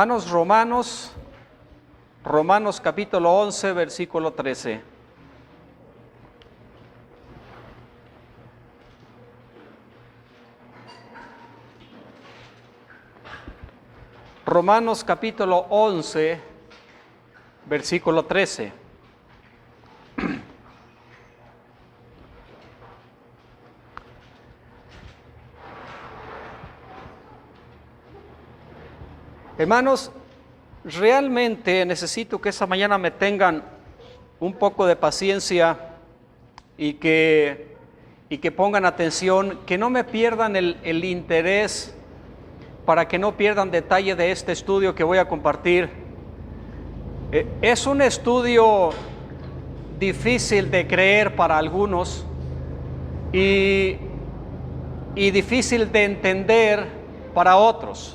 Hermanos, Romanos capítulo 11, versículo 13. Romanos capítulo 11, versículo 13. Hermanos, realmente necesito que esta mañana me tengan un poco de paciencia y que pongan atención, que no me pierdan el interés, para que no pierdan detalle de este estudio que voy a compartir. Es un estudio difícil de creer para algunos y difícil de entender para otros.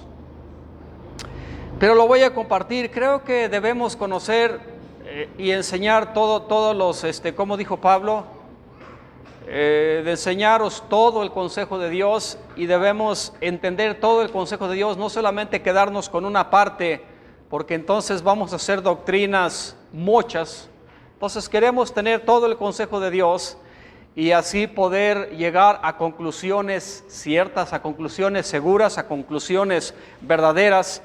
Pero lo voy a compartir. Creo que debemos conocer y enseñar todos los, como dijo Pablo, de enseñaros todo el consejo de Dios, y debemos entender todo el consejo de Dios, no solamente quedarnos con una parte, porque entonces vamos a hacer doctrinas muchas. Entonces queremos tener todo el consejo de Dios y así poder llegar a conclusiones ciertas, a conclusiones seguras, a conclusiones verdaderas,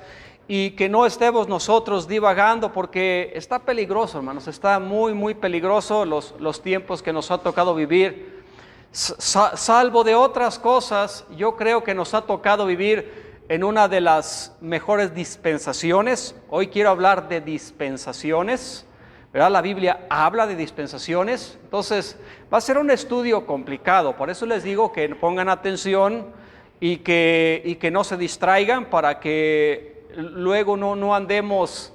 y que no estemos nosotros divagando, porque está peligroso, hermanos, está muy peligroso los tiempos que nos ha tocado vivir. Salvo de otras cosas, yo creo que nos ha tocado vivir en una de las mejores dispensaciones. Hoy quiero hablar de dispensaciones, ¿verdad? La Biblia habla de dispensaciones, entonces va a ser un estudio complicado. Por eso les digo que pongan atención y que no se distraigan, para que luego no andemos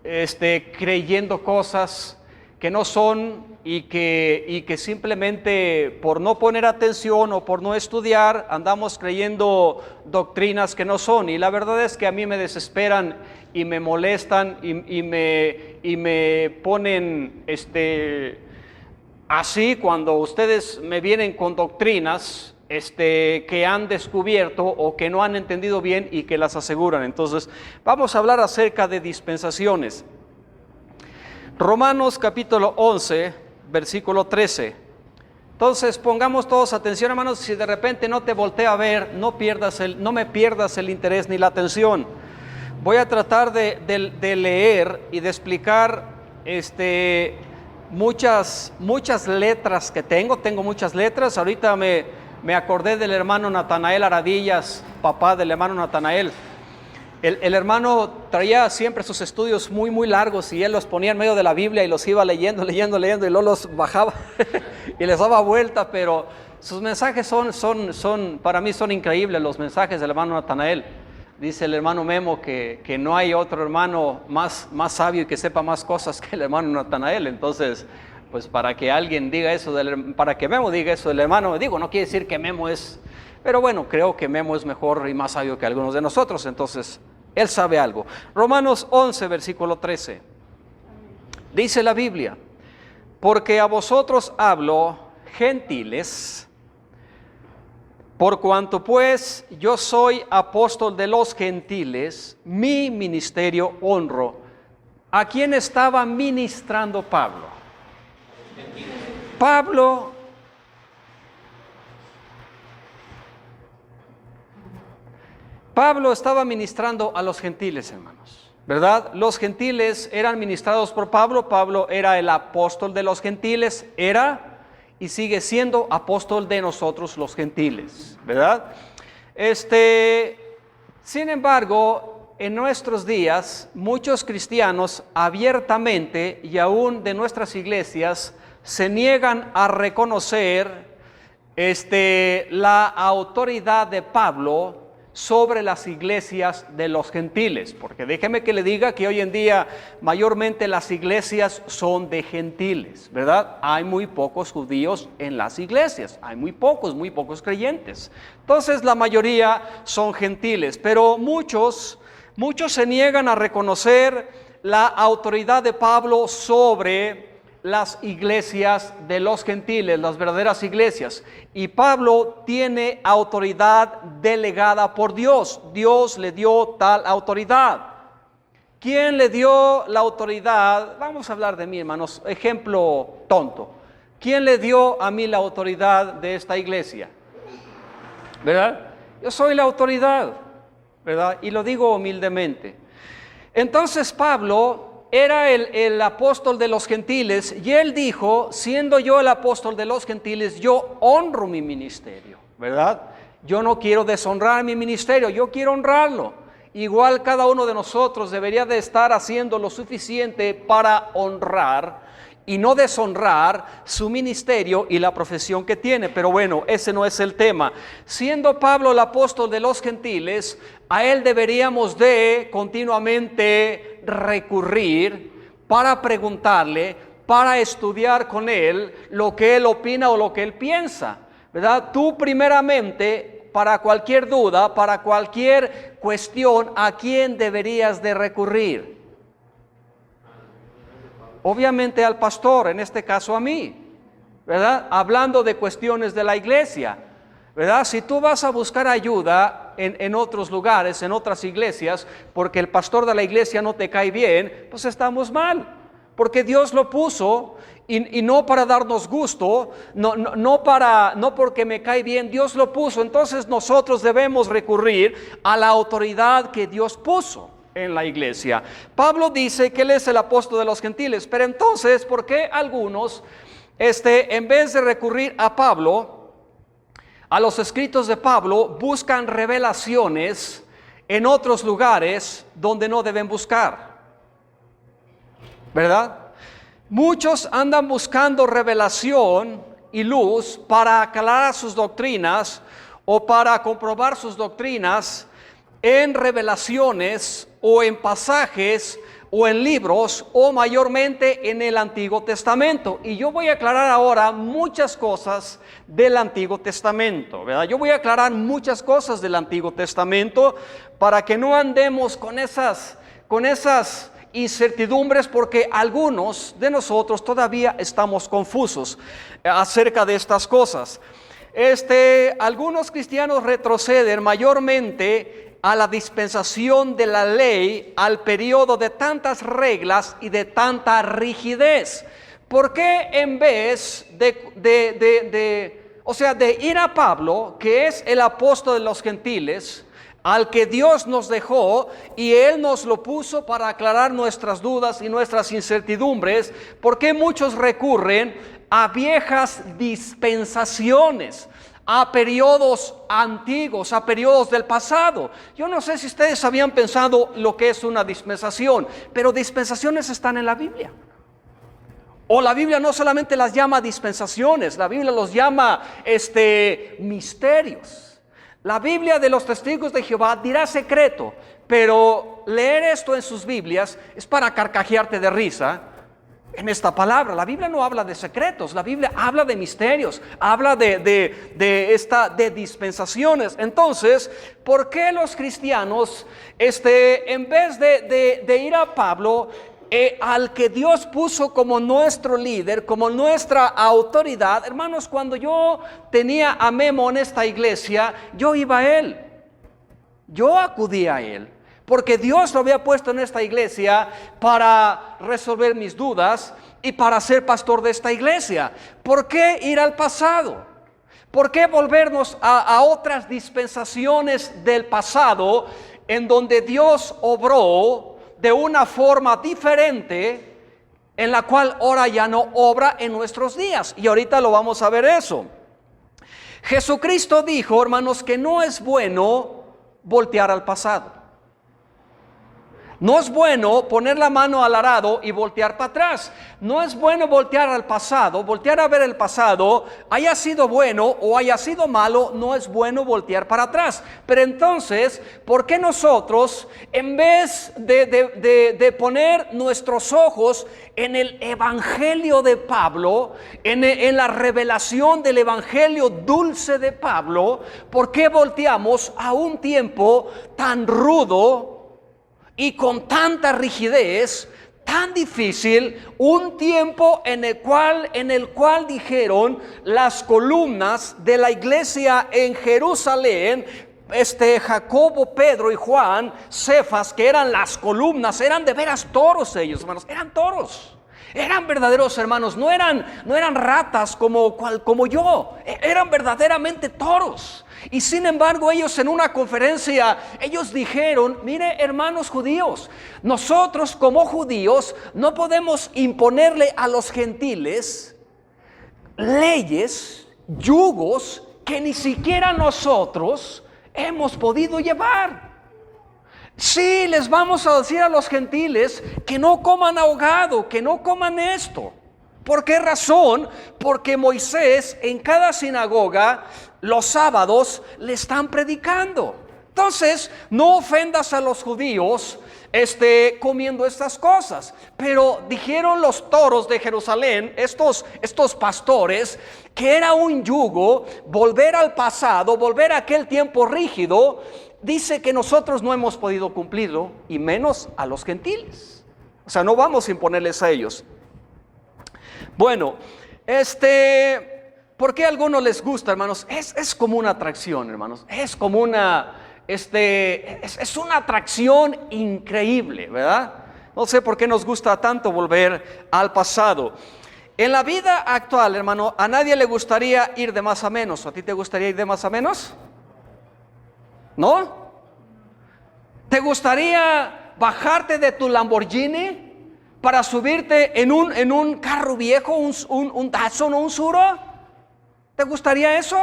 creyendo cosas que no son, y que simplemente por no poner atención o por no estudiar andamos creyendo doctrinas que no son. Y la verdad es que a mí me desesperan y me molestan y me ponen así cuando ustedes me vienen con doctrinas que han descubierto o que no han entendido bien y que las aseguran. Entonces vamos a hablar acerca de dispensaciones. Romanos capítulo 11, versículo 13. Entonces pongamos todos atención, hermanos. Si de repente no te volteo a ver, no me pierdas el interés ni la atención. Voy a tratar de leer y de explicar muchas letras que tengo muchas letras. Ahorita me acordé del hermano Natanael Aradillas, papá del hermano Natanael. El hermano traía siempre sus estudios muy largos, y él los ponía en medio de la Biblia y los iba leyendo, y luego los bajaba y les daba vuelta. Pero sus mensajes son para mí son increíbles, los mensajes del hermano Natanael. Dice el hermano Memo que no hay otro hermano más sabio y que sepa más cosas que el hermano Natanael. Entonces, pues para que alguien diga eso, para que Memo diga eso del hermano, no quiere decir que Memo es... Pero bueno, creo que Memo es mejor y más sabio que algunos de nosotros, entonces él sabe algo. Romanos 11, versículo 13. Dice la Biblia: porque a vosotros hablo, gentiles, por cuanto pues yo soy apóstol de los gentiles, mi ministerio honro. ¿A quién estaba ministrando Pablo? Pablo estaba ministrando a los gentiles, hermanos, ¿verdad? Los gentiles eran ministrados por Pablo. Pablo era el apóstol de los gentiles, era y sigue siendo apóstol de nosotros los gentiles, ¿verdad? Sin embargo, en nuestros días, muchos cristianos abiertamente, y aún de nuestras iglesias, se niegan a reconocer la autoridad de Pablo sobre las iglesias de los gentiles, porque déjeme que le diga que hoy en día mayormente las iglesias son de gentiles, ¿verdad? Hay muy pocos judíos en las iglesias, hay muy pocos creyentes. Entonces la mayoría son gentiles, pero muchos se niegan a reconocer la autoridad de Pablo sobre las iglesias de los gentiles, las verdaderas iglesias. Y Pablo tiene autoridad delegada por Dios. Dios le dio tal autoridad. ¿Quién le dio la autoridad? Vamos a hablar de mí, hermanos. Ejemplo tonto. ¿Quién le dio a mí la autoridad de esta iglesia? ¿Verdad? Yo soy la autoridad, ¿verdad? Y lo digo humildemente. Entonces Pablo era el apóstol de los gentiles y él dijo, siendo yo el apóstol de los gentiles, yo honro mi ministerio, ¿verdad? Yo no quiero deshonrar mi ministerio, yo quiero honrarlo. Igual cada uno de nosotros debería de estar haciendo lo suficiente para honrar y no deshonrar su ministerio y la profesión que tiene. Pero bueno, ese no es el tema. Siendo Pablo el apóstol de los gentiles, a él deberíamos de continuamente recurrir para preguntarle, para estudiar con él lo que él opina o lo que él piensa, ¿verdad? Tú primeramente, para cualquier duda, para cualquier cuestión, ¿a quién deberías de recurrir? Obviamente al pastor, en este caso a mí, ¿verdad? Hablando de cuestiones de la iglesia, ¿verdad? Si tú vas a buscar ayuda en otros lugares, en otras iglesias, porque el pastor de la iglesia no te cae bien, pues estamos mal, porque Dios lo puso y no para darnos gusto, no porque me cae bien, Dios lo puso. Entonces nosotros debemos recurrir a la autoridad que Dios puso en la iglesia. Pablo dice que él es el apóstol de los gentiles, pero entonces, ¿por qué algunos, en vez de recurrir a Pablo, a los escritos de Pablo, buscan revelaciones en otros lugares donde no deben buscar? ¿Verdad? Muchos andan buscando revelación y luz para aclarar sus doctrinas o para comprobar sus doctrinas en revelaciones o en pasajes o en libros o mayormente en el Antiguo Testamento. Y yo voy a aclarar ahora muchas cosas del Antiguo Testamento, ¿verdad? Yo voy a aclarar muchas cosas del Antiguo Testamento para que no andemos con esas incertidumbres, porque algunos de nosotros todavía estamos confusos acerca de estas cosas. Algunos cristianos retroceden mayormente a la dispensación de la ley, al periodo de tantas reglas y de tanta rigidez. ¿Por qué en vez de ir a Pablo, que es el apóstol de los gentiles, al que Dios nos dejó y Él nos lo puso para aclarar nuestras dudas y nuestras incertidumbres, por qué muchos recurren a viejas dispensaciones, a periodos antiguos, a periodos del pasado? Yo no sé si ustedes habían pensado lo que es una dispensación, pero dispensaciones están en la Biblia. O la Biblia no solamente las llama dispensaciones, la Biblia los llama misterios. La Biblia de los testigos de Jehová dirá secreto, pero leer esto en sus Biblias es para carcajearte de risa. En esta palabra, la Biblia no habla de secretos, la Biblia habla de misterios, habla de dispensaciones. Entonces, ¿por qué los cristianos, en vez de ir a Pablo, al que Dios puso como nuestro líder, como nuestra autoridad? Hermanos, cuando yo tenía a Memo en esta iglesia, yo iba a él, yo acudía a él, porque Dios lo había puesto en esta iglesia para resolver mis dudas y para ser pastor de esta iglesia. ¿Por qué ir al pasado? ¿Por qué volvernos a otras dispensaciones del pasado en donde Dios obró de una forma diferente, en la cual ahora ya no obra en nuestros días? Y ahorita lo vamos a ver eso. Jesucristo dijo, hermanos, que no es bueno voltear al pasado. No es bueno poner la mano al arado y voltear para atrás. No es bueno voltear al pasado, voltear a ver el pasado, haya sido bueno o haya sido malo, no es bueno voltear para atrás. Pero entonces, ¿por qué nosotros, en vez de poner nuestros ojos en el Evangelio de Pablo, en la revelación del Evangelio dulce de Pablo, por qué volteamos a un tiempo tan rudo y con tanta rigidez, tan difícil, un tiempo en el cual dijeron las columnas de la iglesia en Jerusalén, Jacobo, Pedro y Juan, Cefas, que eran las columnas, eran de veras toros ellos, hermanos, eran toros. Eran verdaderos hermanos, no eran ratas como yo, eran verdaderamente toros. Y sin embargo ellos en una conferencia, ellos dijeron: mire, hermanos judíos, nosotros como judíos no podemos imponerle a los gentiles leyes, yugos que ni siquiera nosotros hemos podido llevar. Sí, les vamos a decir a los gentiles que no coman ahogado, que no coman esto. ¿Por qué razón? Porque Moisés en cada sinagoga los sábados le están predicando. Entonces, no ofendas a los judíos comiendo estas cosas. Pero dijeron los toros de Jerusalén, estos pastores, que era un yugo, volver al pasado, volver a aquel tiempo rígido. Dice que nosotros no hemos podido cumplirlo, y menos a los gentiles. O sea, no vamos a imponerles a ellos. Bueno, ¿por qué a algunos les gusta, hermanos? Es como una atracción, hermanos. Es como es una atracción increíble, ¿verdad? No sé por qué nos gusta tanto volver al pasado. En la vida actual, hermano, a nadie le gustaría ir de más a menos. ¿A ti te gustaría ir de más a menos? ¿No? ¿Te gustaría bajarte de tu Lamborghini para subirte en un carro viejo, un Datsun o un Suro? ¿Te gustaría eso?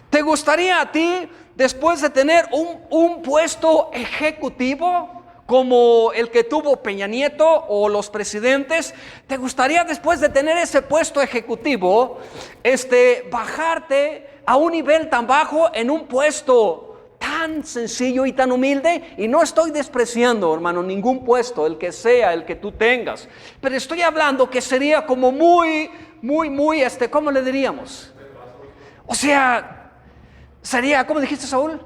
¿Te gustaría a ti, después de tener un puesto ejecutivo como el que tuvo Peña Nieto o los presidentes, te gustaría después de tener ese puesto ejecutivo, bajarte a un nivel tan bajo en un puesto tan sencillo y tan humilde? Y no estoy despreciando, hermano, ningún puesto, el que sea, el que tú tengas, pero estoy hablando que sería como muy, ¿cómo le diríamos? O sea, sería, ¿cómo dijiste, Saúl?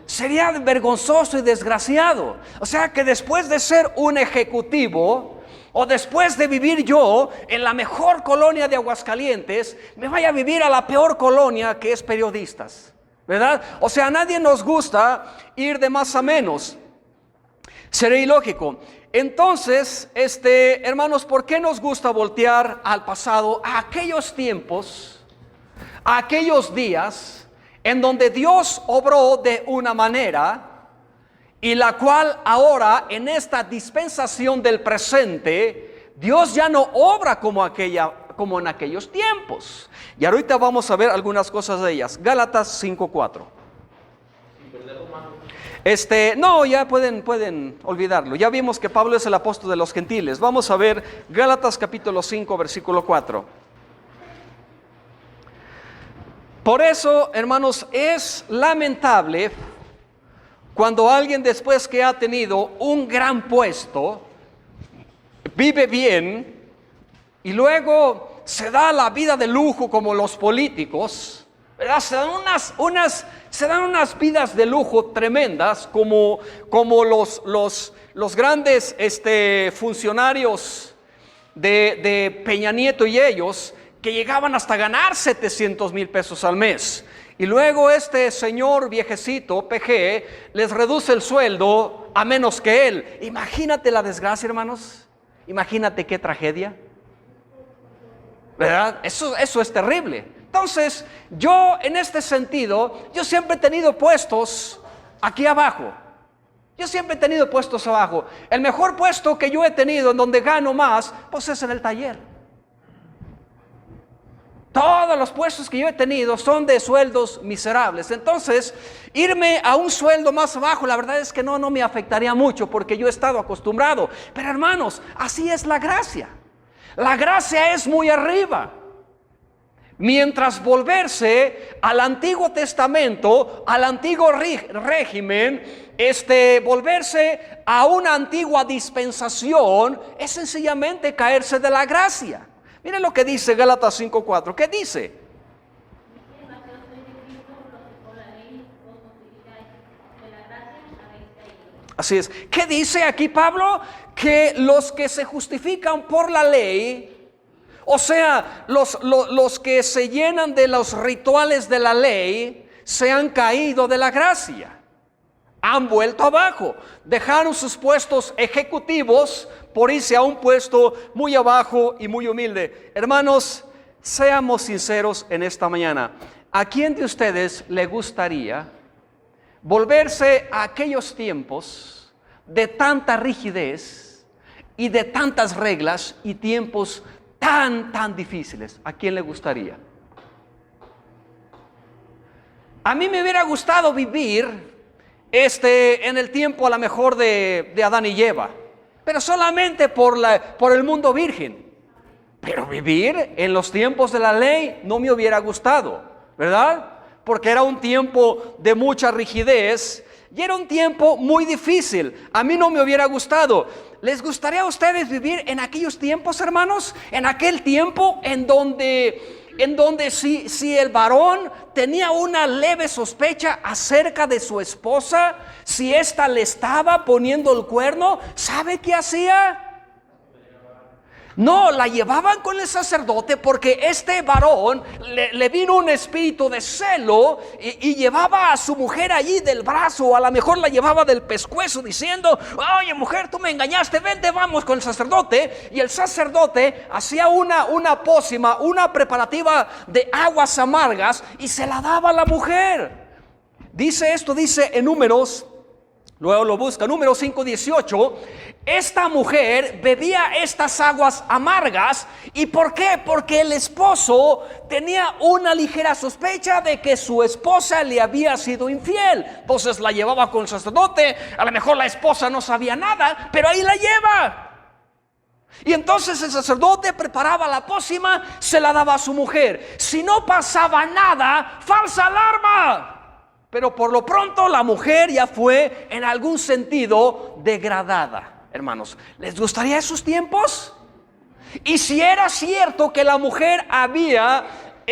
Sería vergonzoso y desgraciado. O sea, que después de ser un ejecutivo, o después de vivir yo en la mejor colonia de Aguascalientes, me vaya a vivir a la peor colonia, que es periodistas, ¿verdad? O sea, a nadie nos gusta ir de más a menos. Sería ilógico. Entonces, hermanos, ¿por qué nos gusta voltear al pasado, a aquellos tiempos, a aquellos días en donde Dios obró de una manera, y la cual ahora en esta dispensación del presente, Dios ya no obra como en aquellos tiempos? Y ahorita vamos a ver algunas cosas de ellas. Gálatas 5:4. No, ya pueden olvidarlo. Ya vimos que Pablo es el apóstol de los gentiles. Vamos a ver Gálatas capítulo 5, versículo 4. Por eso, hermanos, es lamentable cuando alguien, después que ha tenido un gran puesto, vive bien y luego se da la vida de lujo como los políticos, ¿verdad? Se dan unas vidas de lujo tremendas como los grandes funcionarios de Peña Nieto y ellos, que llegaban hasta ganar 700,000 pesos al mes. Y luego este señor viejecito, PG, les reduce el sueldo a menos que él. Imagínate la desgracia, hermanos. Imagínate qué tragedia, ¿verdad? Eso es terrible. Entonces, yo en este sentido, yo siempre he tenido puestos aquí abajo. Yo siempre he tenido puestos abajo. El mejor puesto que yo he tenido, en donde gano más, pues es en el taller. Todos los puestos que yo he tenido son de sueldos miserables. Entonces, irme a un sueldo más bajo, la verdad es que no me afectaría mucho, porque yo he estado acostumbrado. Pero hermanos, así es la gracia. La gracia es muy arriba. Mientras volverse al Antiguo Testamento, al antiguo régimen, volverse a una antigua dispensación, es sencillamente caerse de la gracia. Miren lo que dice Gálatas 5:4. ¿Qué dice? Así es. ¿Qué dice aquí Pablo? Que los que se justifican por la ley, o sea, los que se llenan de los rituales de la ley, se han caído de la gracia. Han vuelto abajo. Dejaron sus puestos ejecutivos por irse a un puesto muy abajo y muy humilde. Hermanos, seamos sinceros en esta mañana. ¿A quién de ustedes le gustaría volverse a aquellos tiempos de tanta rigidez y de tantas reglas y tiempos tan difíciles? ¿A quién le gustaría? A mí me hubiera gustado vivir en el tiempo a lo mejor de Adán y Eva, pero solamente por el mundo virgen. Pero vivir en los tiempos de la ley no me hubiera gustado, ¿verdad? Porque era un tiempo de mucha rigidez y era un tiempo muy difícil. A mí no me hubiera gustado. ¿Les gustaría a ustedes vivir en aquellos tiempos, hermanos? En aquel tiempo en donde si el varón tenía una leve sospecha acerca de su esposa, si ésta le estaba poniendo el cuerno, ¿sabe qué hacía? No, la llevaban con el sacerdote porque este varón le vino un espíritu de celo y llevaba a su mujer allí del brazo, o a lo mejor la llevaba del pescuezo diciendo: oye mujer, tú me engañaste, vente, vamos con el sacerdote. Y el sacerdote hacía una pócima, una preparativa de aguas amargas y se la daba a la mujer. Dice en Números, luego lo busca, Números 5:18. Esta mujer bebía estas aguas amargas. ¿Y por qué? Porque el esposo tenía una ligera sospecha de que su esposa le había sido infiel. Entonces la llevaba con el sacerdote. A lo mejor la esposa no sabía nada, pero ahí la lleva. Y entonces el sacerdote preparaba la pócima, se la daba a su mujer. Si no pasaba nada, falsa alarma. Pero por lo pronto la mujer ya fue en algún sentido degradada. Hermanos, ¿les gustaría esos tiempos? Y si era cierto que la mujer había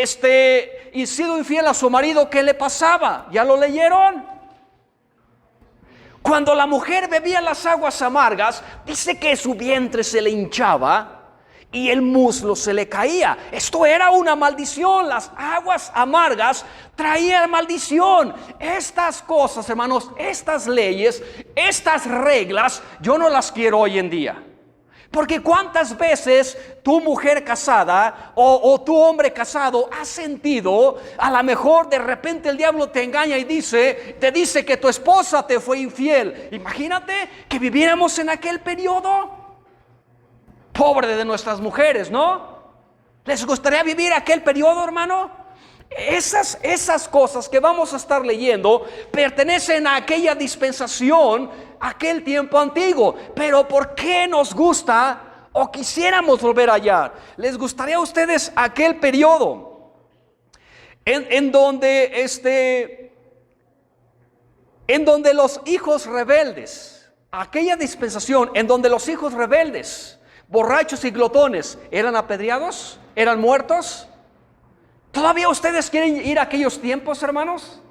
sido infiel a su marido, ¿qué le pasaba? ¿Ya lo leyeron? Cuando la mujer bebía las aguas amargas, dice que su vientre se le hinchaba y el muslo se le caía. Esto era una maldición. Las aguas amargas traían maldición. Estas cosas, hermanos, estas leyes, estas reglas, yo no las quiero hoy en día. Porque cuántas veces tu mujer casada o tu hombre casado has sentido, a lo mejor de repente el diablo te engaña y te dice que tu esposa te fue infiel. Imagínate que viviéramos en aquel periodo. Pobre de nuestras mujeres, ¿no? ¿Les gustaría vivir aquel periodo, hermano? Esas cosas que vamos a estar leyendo pertenecen a aquella dispensación, aquel tiempo antiguo. Pero ¿por qué nos gusta o quisiéramos volver allá? ¿Les gustaría a ustedes aquel periodo en donde los hijos rebeldes, aquella dispensación en donde los hijos rebeldes, borrachos y glotones, eran apedreados, eran muertos? ¿Todavía ustedes quieren ir a aquellos tiempos, hermanos?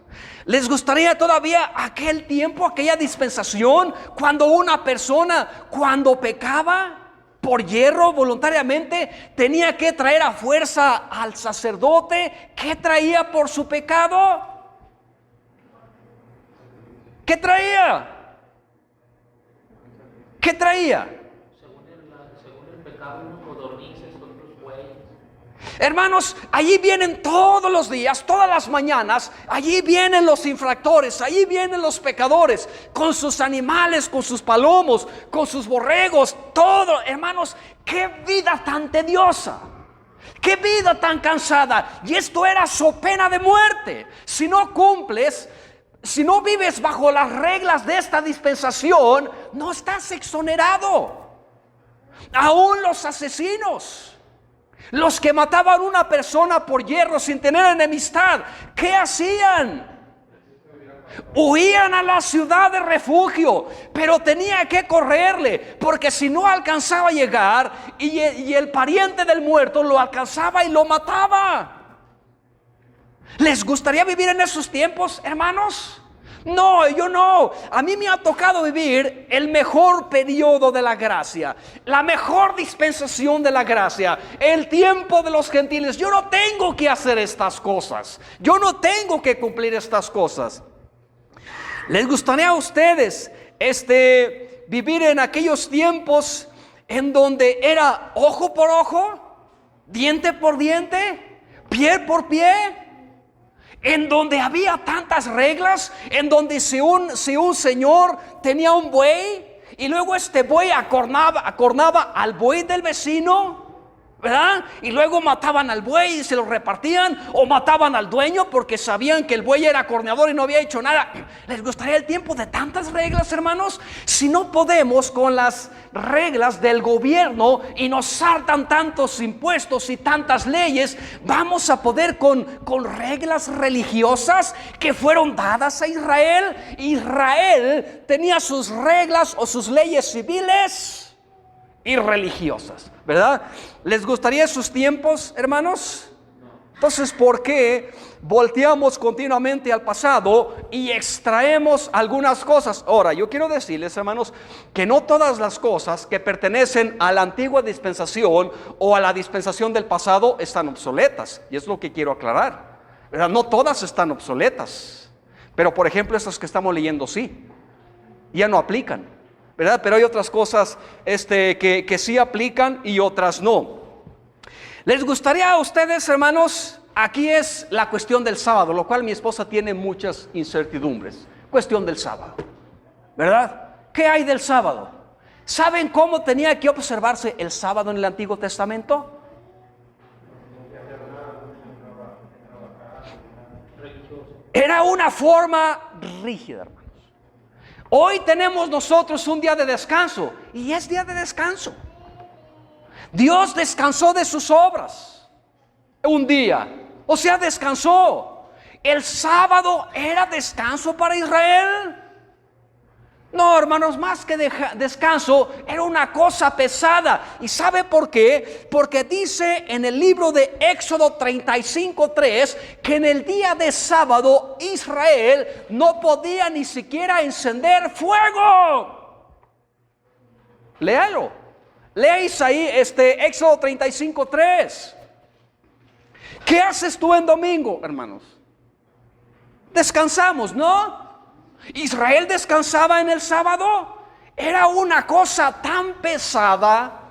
¿Les gustaría todavía aquel tiempo, aquella dispensación, cuando una persona, cuando pecaba por hierro voluntariamente, tenía que traer a fuerza al sacerdote? ¿Qué traía por su pecado? ¿Qué traía? ¿Qué traía? Hermanos, allí vienen todos los días, todas las mañanas, allí vienen los infractores, allí vienen los pecadores, con sus animales, con sus palomos, con sus borregos, todo. Hermanos, qué vida tan tediosa, qué vida tan cansada. Y esto era so pena de muerte. Si no cumples, si no vives bajo las reglas de esta dispensación, no estás exonerado. Aún los asesinos, los que mataban a una persona por hierro sin tener enemistad, ¿qué hacían? Huían a la ciudad de refugio, pero tenía que correrle, porque si no alcanzaba a llegar y el pariente del muerto lo alcanzaba y lo mataba. ¿Les gustaría vivir en esos tiempos, hermanos? No, yo no. A mí me ha tocado vivir el mejor periodo de la gracia, la mejor dispensación de la gracia, el tiempo de los gentiles. Yo no tengo que hacer estas cosas. Yo no tengo que cumplir estas cosas. ¿Les gustaría a ustedes vivir en aquellos tiempos en donde era ojo por ojo, diente por diente, pie por pie? En donde había tantas reglas, en donde si un señor tenía un buey y luego este buey acornaba al buey del vecino, ¿verdad? Y luego mataban al buey y se lo repartían, o mataban al dueño porque sabían que el buey era corneador y no había hecho nada. ¿Les gustaría el tiempo de tantas reglas, hermanos? Si no podemos con las reglas del gobierno y nos saltan tantos impuestos y tantas leyes, vamos a poder con reglas religiosas que fueron dadas a Israel. Israel tenía sus reglas o sus leyes civiles y religiosas, ¿verdad? ¿Les gustaría esos tiempos, hermanos? Entonces, ¿por qué volteamos continuamente al pasado y extraemos algunas cosas? Ahora, yo quiero decirles, hermanos, que no todas las cosas que pertenecen a la antigua dispensación o a la dispensación del pasado están obsoletas, y es lo que quiero aclarar, ¿verdad? No todas están obsoletas, pero por ejemplo estas que estamos leyendo sí, ya no aplican, ¿verdad? Pero hay otras cosas que sí aplican y otras no. ¿Les gustaría a ustedes, hermanos? Aquí es la cuestión del sábado, lo cual mi esposa tiene muchas incertidumbres. Cuestión del sábado, ¿verdad? ¿Qué hay del sábado? ¿Saben cómo tenía que observarse el sábado en el Antiguo Testamento? Era una forma rígida, hermano. Hoy tenemos nosotros un día de descanso y es día de descanso. Dios descansó de sus obras un día, o sea, descansó. El sábado era descanso para Israel. No, hermanos, más que descanso, era una cosa pesada. ¿Y sabe por qué? Porque dice en el libro de Éxodo 35:3 que en el día de sábado Israel no podía ni siquiera encender fuego. Léalo. Leáis ahí Éxodo 35:3. ¿Qué haces tú en domingo, hermanos? Descansamos, ¿no? Israel descansaba en el sábado. Era una cosa tan pesada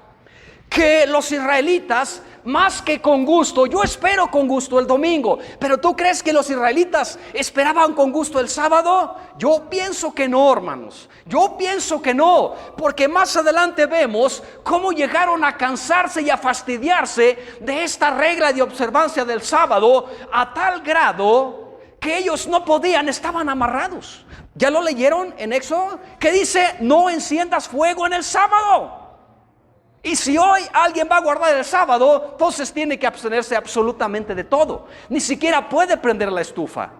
que los israelitas, más que con gusto, yo espero con gusto el domingo, pero ¿tú crees que los israelitas esperaban con gusto el sábado? Yo pienso que no, hermanos. Yo pienso que no, porque más adelante vemos cómo llegaron a cansarse y a fastidiarse de esta regla de observancia del sábado a tal grado que ellos no podían, estaban amarrados. ¿Ya lo leyeron en Éxodo? Que dice, no enciendas fuego en el sábado. Y si hoy alguien va a guardar el sábado, entonces tiene que abstenerse absolutamente de todo. Ni siquiera puede prender la estufa.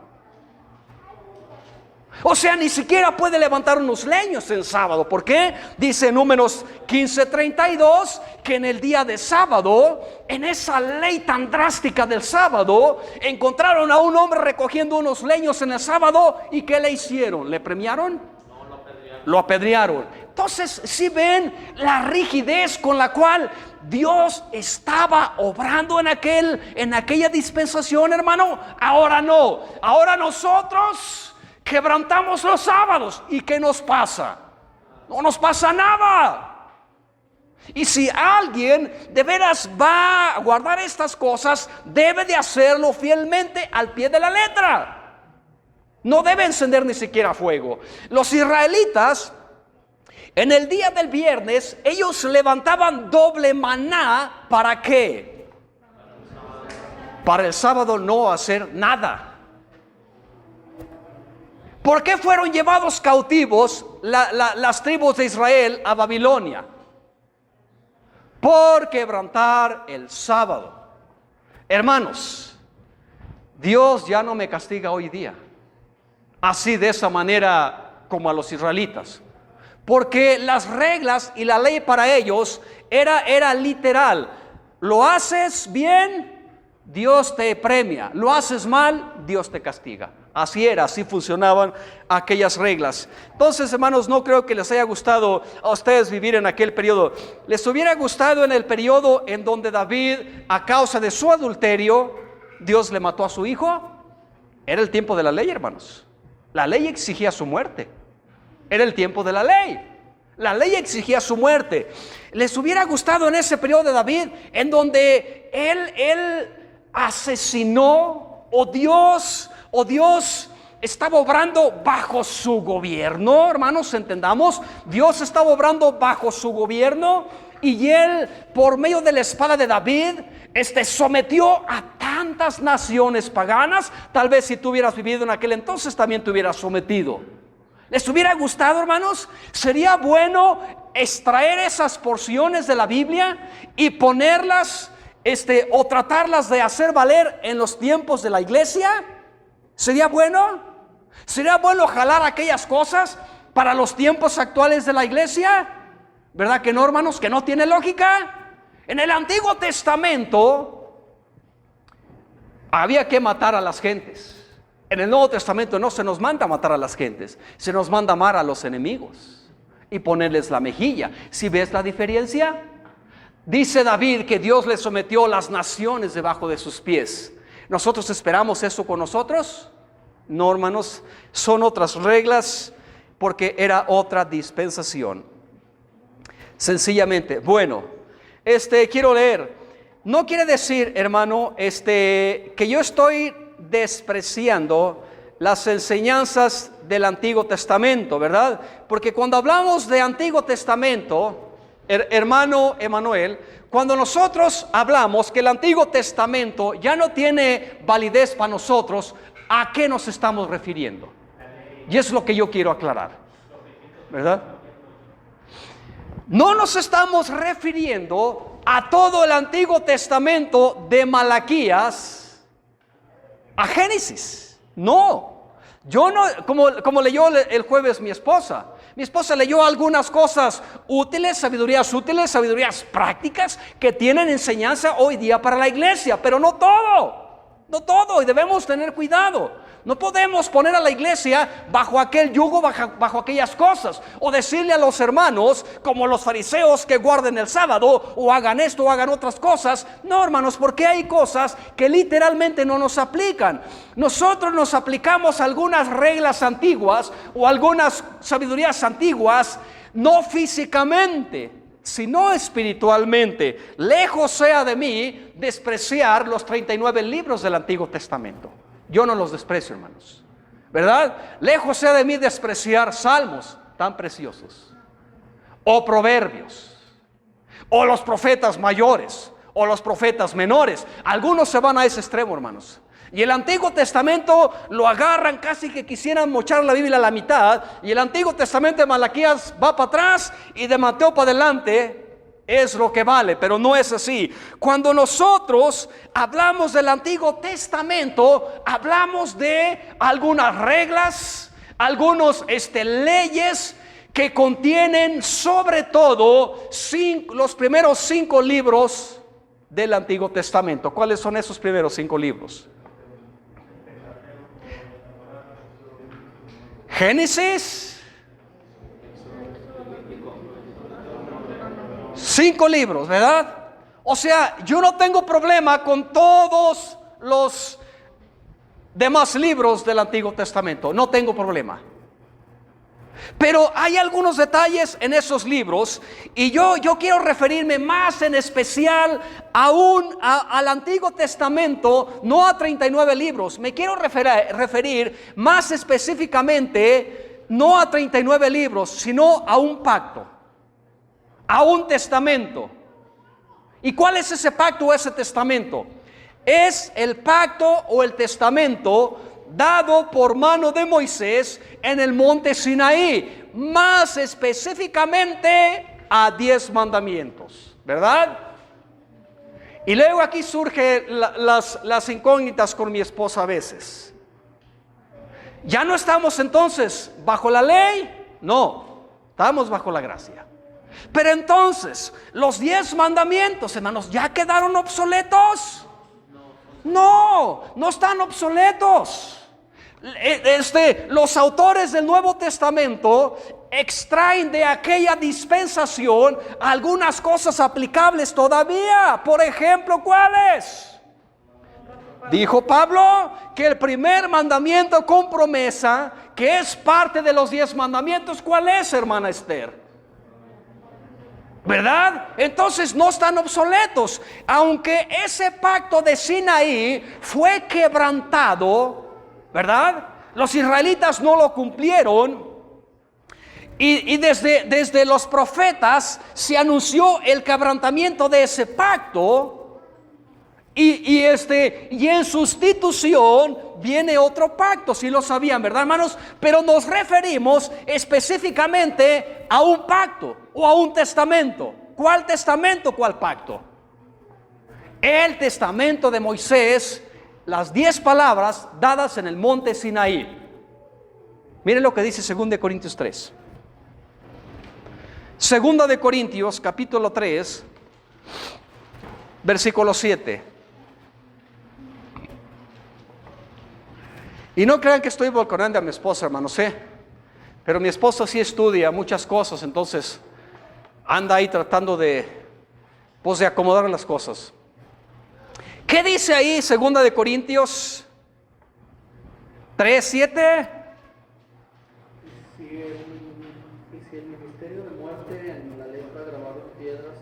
O sea, ni siquiera puede levantar unos leños en sábado. ¿Por qué? Dice Números 15:32 que en el día de sábado, en esa ley tan drástica del sábado, encontraron a un hombre recogiendo unos leños en el sábado. ¿Y qué le hicieron? ¿Le premiaron? No, lo apedrearon. Lo apedrearon. Entonces, si ven la rigidez con la cual Dios estaba obrando en aquella dispensación, hermano. Ahora no. Ahora nosotros quebrantamos los sábados. ¿Y qué nos pasa? No nos pasa nada. Y si alguien de veras va a guardar estas cosas, debe de hacerlo fielmente al pie de la letra. No debe encender ni siquiera fuego. Los israelitas, en el día del viernes, ellos levantaban doble maná. ¿Para qué? Para el sábado no hacer nada. ¿Por qué fueron llevados cautivos las tribus de Israel a Babilonia? Por quebrantar el sábado. Hermanos, Dios ya no me castiga hoy día así, de esa manera, como a los israelitas, porque las reglas y la ley para ellos era literal. Lo haces bien Dios te premia. Lo haces mal, Dios te castiga. Así era, así funcionaban aquellas reglas. Entonces, hermanos, no creo que les haya gustado a ustedes vivir en aquel periodo. ¿Les hubiera gustado en el periodo en donde David, a causa de su adulterio, Dios le mató a su hijo? Era el tiempo de la ley, hermanos. La ley exigía su muerte. Era el tiempo de la ley. La ley exigía su muerte. ¿Les hubiera gustado en ese periodo de David, en donde él asesinó, o Dios estaba obrando bajo su gobierno? Hermanos, entendamos, Dios estaba obrando bajo su gobierno, y él, por medio de la espada de David, sometió a tantas naciones paganas. Tal vez si tú hubieras vivido en aquel entonces, también te hubieras sometido. ¿Les hubiera gustado, hermanos? Sería bueno extraer esas porciones de la Biblia y ponerlas, o tratarlas de hacer valer en los tiempos de la iglesia. ¿Sería bueno? ¿Sería bueno jalar aquellas cosas para los tiempos actuales de la iglesia? ¿Verdad que no, hermanos? ¿Que no tiene lógica? En el Antiguo Testamento había que matar a las gentes. En el Nuevo Testamento no se nos manda matar a las gentes, se nos manda amar a los enemigos y ponerles la mejilla. ¿Sí ves la diferencia? Dice David que Dios le sometió las naciones debajo de sus pies. ¿Nosotros esperamos eso con nosotros? No, hermanos, son otras reglas, porque era otra dispensación. Sencillamente, bueno, quiero leer. No quiere decir, hermano, que yo estoy despreciando las enseñanzas del Antiguo Testamento, ¿verdad? Porque cuando hablamos de Antiguo Testamento, hermano Emanuel, cuando nosotros hablamos que el Antiguo Testamento ya no tiene validez para nosotros, ¿a qué nos estamos refiriendo? Y es lo que yo quiero aclarar, ¿verdad? No nos estamos refiriendo a todo el Antiguo Testamento de Malaquías a Génesis. No, yo no, como leyó el jueves mi esposa leyó algunas cosas útiles, sabidurías prácticas que tienen enseñanza hoy día para la iglesia, pero no todo, y debemos tener cuidado. No podemos poner a la iglesia bajo aquel yugo, bajo aquellas cosas, o decirle a los hermanos, como los fariseos, que guarden el sábado, o hagan esto, o hagan otras cosas. No, hermanos, porque hay cosas que literalmente no nos aplican. Nosotros nos aplicamos algunas reglas antiguas, o algunas sabidurías antiguas, no físicamente, sino espiritualmente. Lejos sea de mí despreciar los 39 libros del Antiguo Testamento. Yo no los desprecio, hermanos, ¿verdad? Lejos sea de mí despreciar salmos tan preciosos, o proverbios, o los profetas mayores, o los profetas menores. Algunos se van a ese extremo, hermanos. Y el Antiguo Testamento lo agarran, casi que quisieran mochar la Biblia a la mitad. Y el Antiguo Testamento de Malaquías va para atrás y de Mateo para adelante. Es lo que vale, pero no es así. Cuando nosotros hablamos del Antiguo Testamento, hablamos de algunas reglas, algunas leyes que contienen sobre todo los primeros 5 libros del Antiguo Testamento. ¿Cuáles son esos primeros 5 libros? Génesis. 5 libros, ¿verdad? O sea, yo no tengo problema con todos los demás libros del Antiguo Testamento. No tengo problema. Pero hay algunos detalles en esos libros, y yo quiero referirme más en especial aún al Antiguo Testamento, no a 39 libros. Me quiero referir más específicamente, no a 39 libros, sino a un pacto, a un testamento. ¿Y cuál es ese pacto o ese testamento? Es el pacto o el testamento dado por mano de Moisés en el monte Sinaí, más específicamente a 10 mandamientos, ¿verdad? Y luego aquí surgen las incógnitas con mi esposa a veces. ¿Ya no estamos entonces bajo la ley? No, estamos bajo la gracia. Pero entonces, los 10 mandamientos, hermanos, ¿ya quedaron obsoletos? No, no están obsoletos. Los autores del Nuevo Testamento extraen de aquella dispensación algunas cosas aplicables todavía. Por ejemplo, ¿cuáles? Dijo Pablo que el primer mandamiento con promesa, que es parte de los 10 mandamientos, ¿cuál es, hermana Esther? ¿Verdad? Entonces no están obsoletos. Aunque ese pacto de Sinaí fue quebrantado, ¿verdad? Los israelitas no lo cumplieron. Y desde los profetas se anunció el quebrantamiento de ese pacto. Y en sustitución viene otro pacto, si lo sabían, ¿verdad, hermanos? Pero nos referimos específicamente a un pacto o a un testamento. ¿Cuál testamento? ¿Cuál pacto? El testamento de Moisés, las 10 palabras dadas en el monte Sinaí. Miren lo que dice 2 Corintios 3. 2 de Corintios, capítulo 3, versículo 7. Y no crean que estoy balconeando a mi esposa, hermanos, pero mi esposa sí estudia muchas cosas, entonces anda ahí tratando de acomodar las cosas. ¿Qué dice ahí 2 de Corintios 3, 7? Y si el ministerio de muerte en la ley fue grabado en piedras,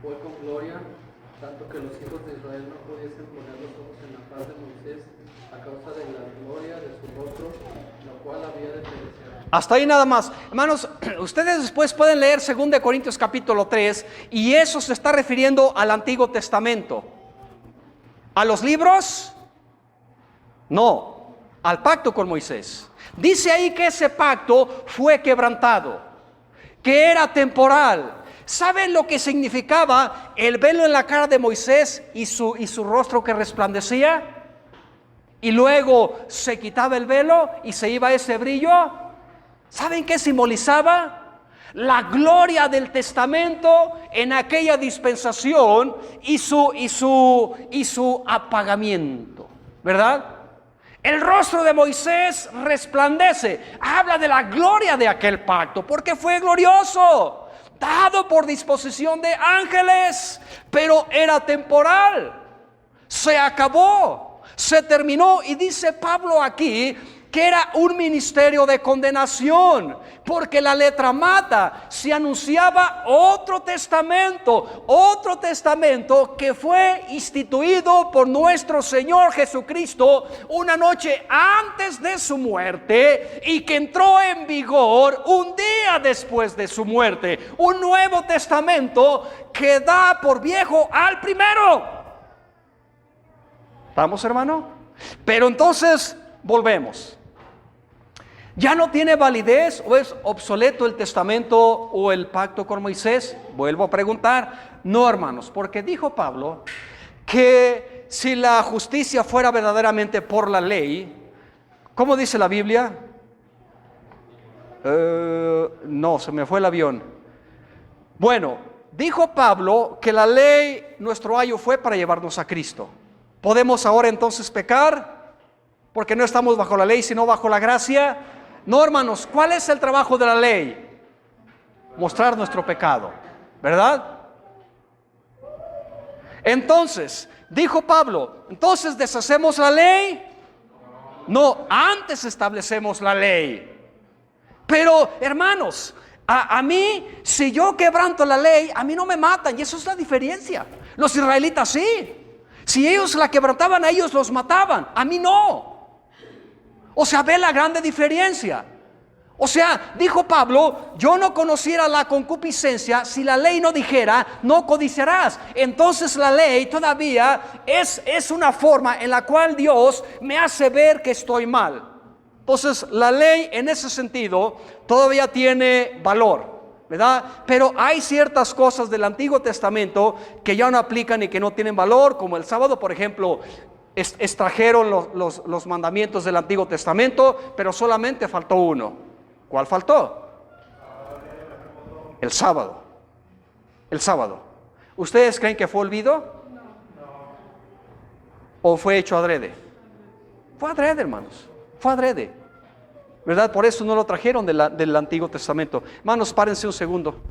fue con gloria, tanto que los hijos de Israel no pudiesen poner los ojos en la faz de Moisés a causa de la gloria de su rostro, lo cual había de perecer. Hasta ahí nada más. Hermanos, ustedes después pueden leer 2 Corintios capítulo 3, y eso se está refiriendo al Antiguo Testamento. ¿A los libros? No, al pacto con Moisés. Dice ahí que ese pacto fue quebrantado, que era temporal. ¿Saben lo que significaba el velo en la cara de Moisés y su rostro que resplandecía? Y luego se quitaba el velo y se iba ese brillo. ¿Saben qué simbolizaba? La gloria del testamento en aquella dispensación y su apagamiento, ¿verdad? El rostro de Moisés resplandece, habla de la gloria de aquel pacto, porque fue glorioso, dado por disposición de ángeles, pero era temporal, se acabó, se terminó. Y dice Pablo aquí que era un ministerio de condenación, porque la letra mata. Se anunciaba otro testamento que fue instituido por nuestro Señor Jesucristo una noche antes de su muerte y que entró en vigor un día después de su muerte. Un nuevo testamento que da por viejo al primero. ¿Vamos, hermano? Pero entonces volvemos. ¿Ya no tiene validez o es obsoleto el testamento o el pacto con Moisés? Vuelvo a preguntar. No, hermanos, porque dijo Pablo que si la justicia fuera verdaderamente por la ley, ¿cómo dice la Biblia? No, se me fue el avión. Bueno, dijo Pablo que la ley, nuestro ayo, fue para llevarnos a Cristo. ¿Podemos ahora entonces pecar? Porque no estamos bajo la ley, sino bajo la gracia. No, hermanos, ¿cuál es el trabajo de la ley? Mostrar nuestro pecado, ¿verdad? Entonces, dijo Pablo, ¿entonces deshacemos la ley? No, antes establecemos la ley. Pero, hermanos, a mí, si yo quebranto la ley, a mí no me matan, y eso es la diferencia. Los israelitas sí. Si ellos la quebrantaban, a ellos los mataban, a mí no. O sea, ve la grande diferencia. O sea, dijo Pablo, yo no conociera la concupiscencia si la ley no dijera, no codiciarás. Entonces la ley todavía es una forma en la cual Dios me hace ver que estoy mal. Entonces la ley en ese sentido todavía tiene valor, ¿verdad? Pero hay ciertas cosas del Antiguo Testamento que ya no aplican y que no tienen valor, como el sábado, por ejemplo. Extrajeron los mandamientos del Antiguo Testamento, pero solamente faltó uno. ¿Cuál faltó? El sábado. El sábado. ¿Ustedes creen que fue olvido? ¿O fue hecho adrede? Fue adrede, hermanos. Fue adrede. ¿Verdad? Por eso no lo trajeron del Antiguo Testamento. Hermanos, párense un segundo.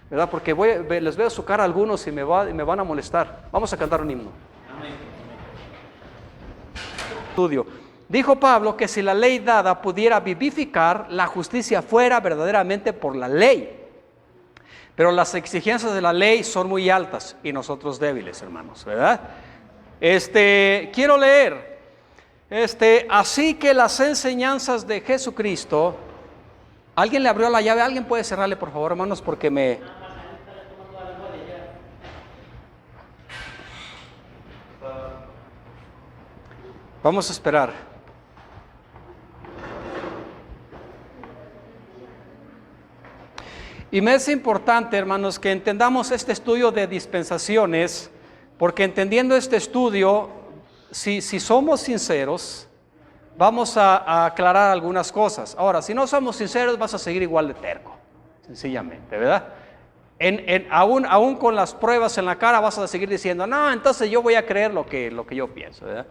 ¿Verdad? Porque les veo su cara a algunos y me van a molestar. Vamos a cantar un himno. Amén. Estudio. Dijo Pablo que si la ley dada pudiera vivificar, la justicia fuera verdaderamente por la ley. Pero las exigencias de la ley son muy altas y nosotros débiles, hermanos, ¿verdad? Quiero leer. Así que las enseñanzas de Jesucristo. ¿Alguien le abrió la llave? ¿Alguien puede cerrarle, por favor, hermanos? Porque me... Vamos a esperar. Y me es importante, hermanos, que entendamos este estudio de dispensaciones, porque entendiendo este estudio, si somos sinceros, vamos a aclarar algunas cosas. Ahora, si no somos sinceros, vas a seguir igual de terco, sencillamente, ¿verdad? Aún con las pruebas en la cara, vas a seguir diciendo, no, entonces yo voy a creer lo que yo pienso, ¿verdad?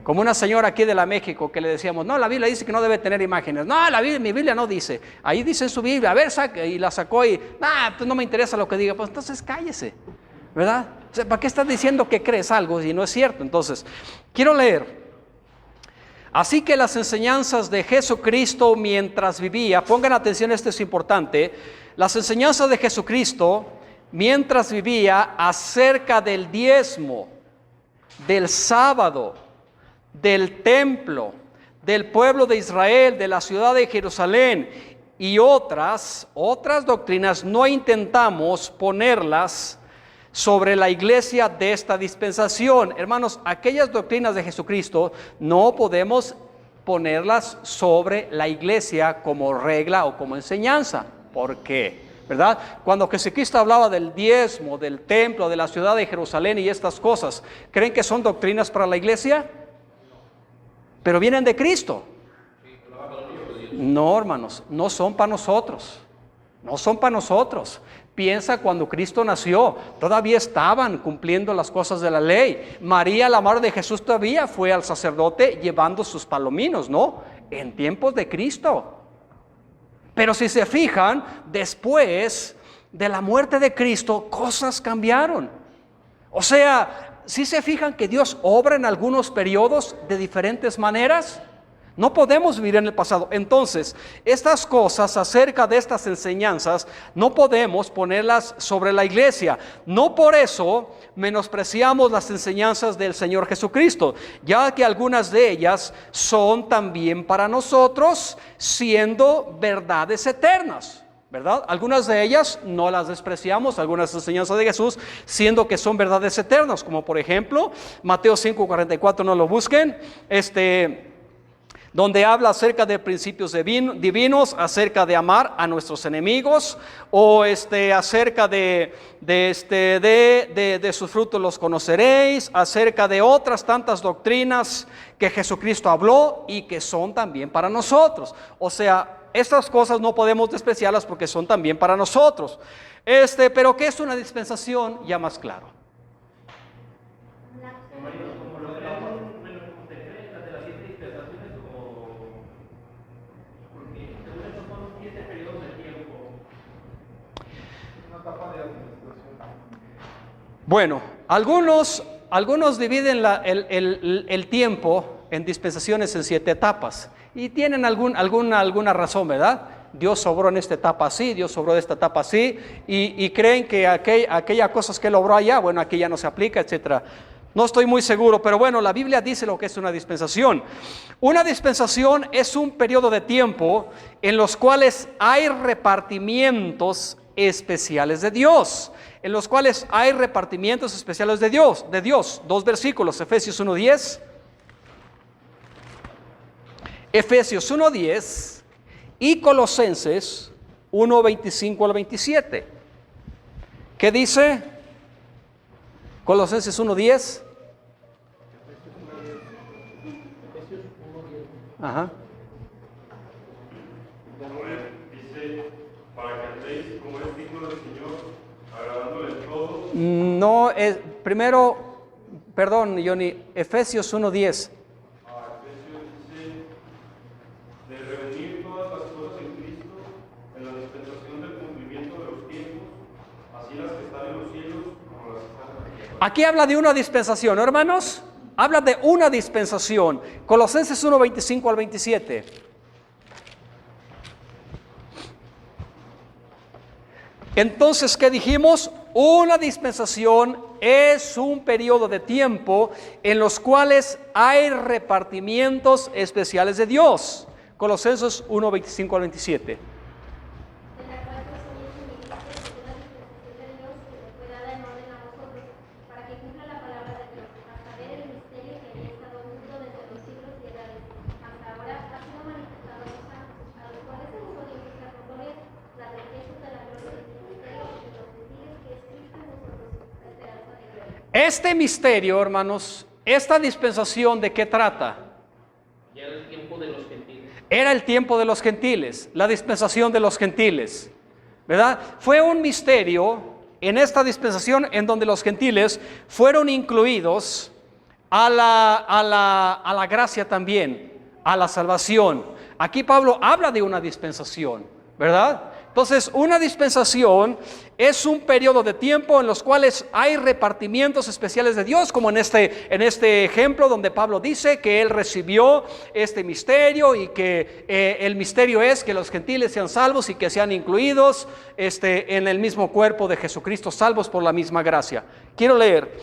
Como una señora aquí de la México que le decíamos, no, la Biblia dice que no debe tener imágenes. No, mi Biblia no dice. Ahí dice en su Biblia, a ver, y la sacó y, pues no me interesa lo que diga. Pues entonces cállese, ¿verdad? O sea, ¿para qué estás diciendo que crees algo si no es cierto? Entonces, quiero leer. Así que las enseñanzas de Jesucristo mientras vivía, pongan atención, esto es importante, las enseñanzas de Jesucristo mientras vivía acerca del diezmo, del sábado, del templo, del pueblo de Israel, de la ciudad de Jerusalén y otras doctrinas, no intentamos ponerlas sobre la iglesia de esta dispensación. Hermanos, aquellas doctrinas de Jesucristo no podemos ponerlas sobre la iglesia como regla o como enseñanza. ¿Por qué? ¿Verdad? Cuando Jesucristo hablaba del diezmo, del templo, de la ciudad de Jerusalén y estas cosas, ¿creen que son doctrinas para la iglesia? Pero vienen de Cristo. No, hermanos, no son para nosotros. No son para nosotros. Piensa cuando Cristo nació, todavía estaban cumpliendo las cosas de la ley. María, la madre de Jesús, todavía fue al sacerdote llevando sus palominos, ¿no? En tiempos de Cristo. Pero si se fijan, después de la muerte de Cristo, cosas cambiaron. O sea, ¿sí se fijan que Dios obra en algunos periodos de diferentes maneras? No podemos vivir en el pasado. Entonces, estas cosas acerca de estas enseñanzas no podemos ponerlas sobre la iglesia. No por eso menospreciamos las enseñanzas del Señor Jesucristo, ya que algunas de ellas son también para nosotros, siendo verdades eternas. ¿Verdad? Algunas de ellas no las despreciamos, algunas enseñanzas de Jesús, siendo que son verdades eternas, como por ejemplo, Mateo 5:44, no lo busquen, donde habla acerca de principios divinos, acerca de amar a nuestros enemigos, o acerca de sus frutos los conoceréis, acerca de otras tantas doctrinas que Jesucristo habló y que son también para nosotros. O sea, estas cosas no podemos despreciarlas porque son también para nosotros. Pero ¿qué es una dispensación? Ya más claro. Bueno, algunos dividen el tiempo en dispensaciones en 7 etapas y tienen alguna razón, ¿verdad? Dios obró en esta etapa así, Dios obró en esta etapa así y creen que aquellas cosas que él obró allá, bueno, aquí ya no se aplica, etcétera. No estoy muy seguro, pero bueno, la Biblia dice lo que es una dispensación. Una dispensación es un periodo de tiempo en los cuales hay repartimientos especiales de Dios. En los cuales hay repartimientos especiales de Dios. 2 versículos, Efesios 1:10. Efesios 1:10 y Colosenses 1:25 al 27. ¿Qué dice? Colosenses 1:10. Ajá. Dice, para que andéis como es digno del Señor, agradándole todo. No, primero perdón, Johnny, Efesios 1:10. Efesios dice, de reunir todas las cosas en Cristo, en la dispensación del cumplimiento de los tiempos, así las que están en los cielos como las que están en la tierra. Aquí habla de una dispensación, ¿no, hermanos? Habla de una dispensación. Colosenses 1:25 al 27. Entonces, ¿qué dijimos? Una dispensación es un periodo de tiempo en los cuales hay repartimientos especiales de Dios. Colosenses 1:25 al 27. Este misterio, hermanos, esta dispensación, ¿de qué trata? Ya era el tiempo de los gentiles. Era el tiempo de los gentiles, la dispensación de los gentiles, ¿verdad? Fue un misterio en esta dispensación en donde los gentiles fueron incluidos a la gracia también, a la salvación. Aquí Pablo habla de una dispensación, ¿verdad? Entonces, una dispensación es un periodo de tiempo en los cuales hay repartimientos especiales de Dios, como en este ejemplo donde Pablo dice que él recibió este misterio y que el misterio es que los gentiles sean salvos y que sean incluidos en el mismo cuerpo de Jesucristo, salvos por la misma gracia. Quiero leer.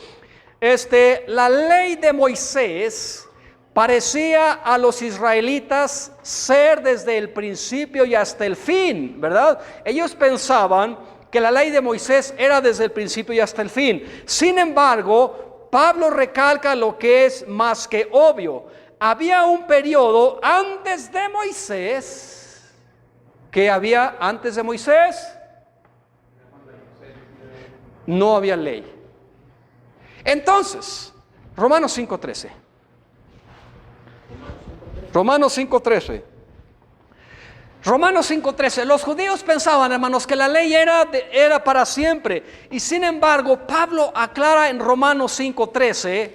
La ley de Moisés parecía a los israelitas ser desde el principio y hasta el fin, ¿verdad? Ellos pensaban que la ley de Moisés era desde el principio y hasta el fin. Sin embargo, Pablo recalca lo que es más que obvio. Había un periodo antes de Moisés. ¿Qué había antes de Moisés? No había ley. Entonces, Romanos 5:13. Romanos 5:13. Romanos 5:13. Los judíos pensaban, hermanos, que la ley era para siempre. Y sin embargo, Pablo aclara en Romanos 5:13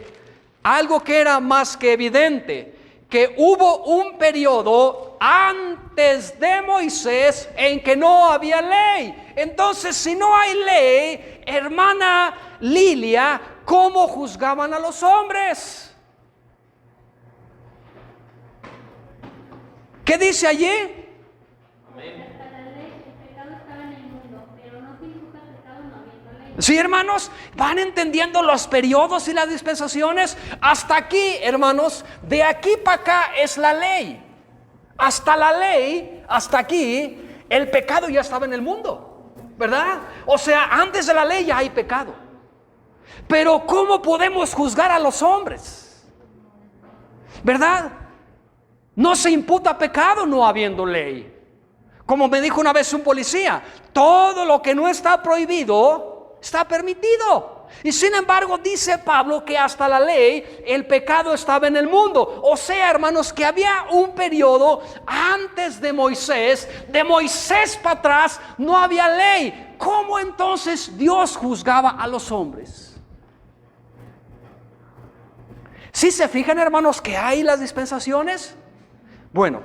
algo que era más que evidente, que hubo un periodo antes de Moisés en que no había ley. Entonces, si no hay ley, hermana Lilia, ¿cómo juzgaban a los hombres? ¿Qué dice allí? Sí, hermanos, ¿van entendiendo los periodos y las dispensaciones? Hasta aquí, hermanos, de aquí para acá es la ley. Hasta la ley, hasta aquí, el pecado ya estaba en el mundo, ¿verdad? O sea, antes de la ley ya hay pecado. Pero ¿cómo podemos juzgar a los hombres? ¿Verdad? No se imputa pecado no habiendo ley. Como me dijo una vez un policía, todo lo que no está prohibido está permitido. Y sin embargo dice Pablo que hasta la ley el pecado estaba en el mundo. O sea, hermanos, que había un periodo antes de Moisés para atrás no había ley. ¿Cómo entonces Dios juzgaba a los hombres? ¿Sí se fijan, hermanos, que hay las dispensaciones? Bueno,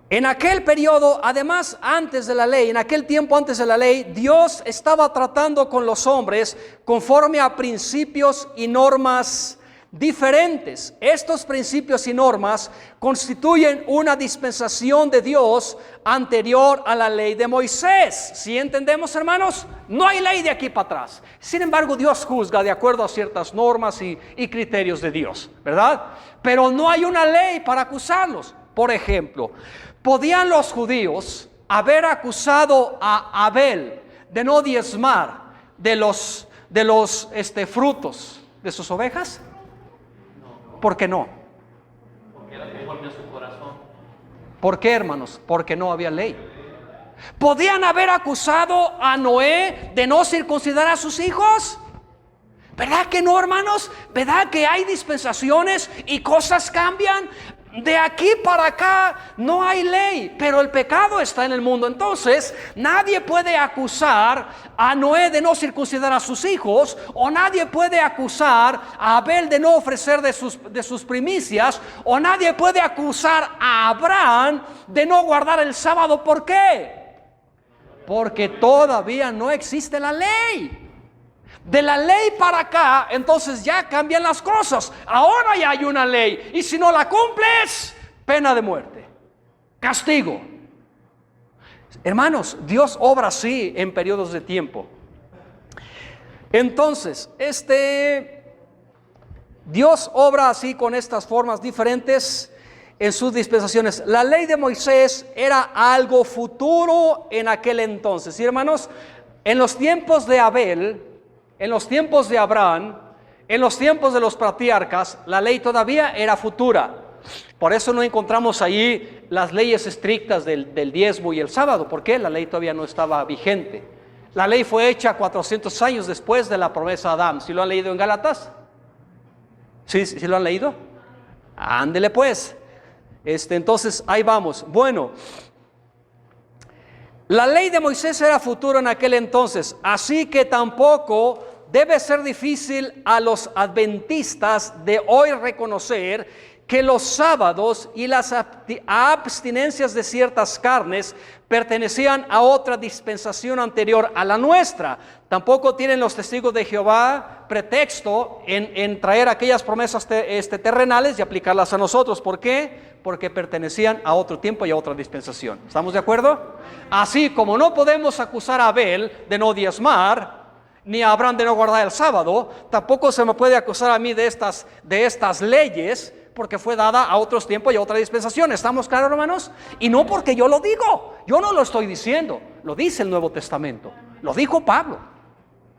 en aquel periodo, además antes de la ley, en aquel tiempo antes de la ley, Dios estaba tratando con los hombres conforme a principios y normas diferentes. Estos principios y normas constituyen una dispensación de Dios anterior a la ley de Moisés. ¿Sí entendemos, hermanos? No hay ley de aquí para atrás. Sin embargo, Dios juzga de acuerdo a ciertas normas y criterios de Dios, ¿verdad? Pero no hay una ley para acusarlos. Por ejemplo, ¿podían los judíos haber acusado a Abel de no diezmar de los frutos de sus ovejas? ¿Por qué no? Porque era conforme a su corazón. ¿Por qué, hermanos? Porque no había ley. ¿Podían haber acusado a Noé de no circuncidar a sus hijos? ¿Verdad que no, hermanos? ¿Verdad que hay dispensaciones y cosas cambian? De aquí para acá no hay ley, pero el pecado está en el mundo. Entonces nadie puede acusar a Noé de no circuncidar a sus hijos, o nadie puede acusar a Abel de no ofrecer de sus primicias, o nadie puede acusar a Abraham de no guardar el sábado. ¿Por qué? Porque todavía no existe la ley. De la ley para acá, entonces ya cambian las cosas. Ahora ya hay una ley, y si no la cumples, pena de muerte, castigo. Hermanos, Dios obra así en periodos de tiempo. Entonces, Dios obra así con estas formas diferentes en sus dispensaciones. La ley de Moisés era algo futuro en aquel entonces. ¿Sí, hermanos? En los tiempos de Abel, en los tiempos de Abraham, en los tiempos de los patriarcas, la ley todavía era futura. Por eso no encontramos ahí las leyes estrictas del diezmo y el sábado, porque la ley todavía no estaba vigente. La ley fue hecha 400 años después de la promesa de Adán. ¿Sí lo han leído en Gálatas? ¿Sí lo han leído? Ándele pues. Entonces ahí vamos. Bueno, la ley de Moisés era futuro en aquel entonces, así que tampoco debe ser difícil a los adventistas de hoy reconocer que los sábados y las abstinencias de ciertas carnes pertenecían a otra dispensación anterior a la nuestra. Tampoco tienen los testigos de Jehová pretexto en traer aquellas promesas terrenales y aplicarlas a nosotros. ¿Por qué? Porque pertenecían a otro tiempo y a otra dispensación. ¿Estamos de acuerdo? Así como no podemos acusar a Abel de no diezmar, ni a Abraham de no guardar el sábado, tampoco se me puede acusar a mí de estas leyes, porque fue dada a otros tiempos y a otra dispensación. ¿Estamos claros, hermanos? Y no porque yo lo digo, yo no lo estoy diciendo, lo dice el Nuevo Testamento, lo dijo Pablo,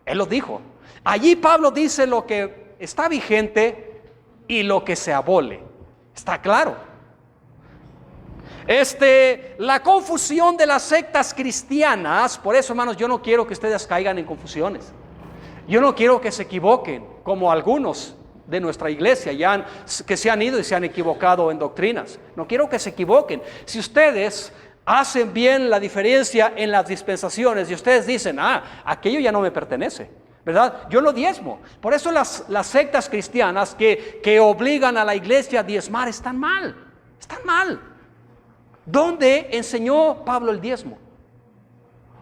él lo dijo. Allí Pablo dice lo que está vigente y lo que se abole. ¿Está claro? La confusión de las sectas cristianas, por eso, hermanos, yo no quiero que ustedes caigan en confusiones. Yo no quiero que se equivoquen, como algunos de nuestra iglesia que se han ido y se han equivocado en doctrinas. No quiero que se equivoquen. Si ustedes hacen bien la diferencia en las dispensaciones y ustedes dicen, aquello ya no me pertenece, ¿verdad? Yo lo diezmo. Por eso las sectas cristianas que obligan a la iglesia a diezmar están mal. Están mal. ¿Dónde enseñó Pablo el diezmo?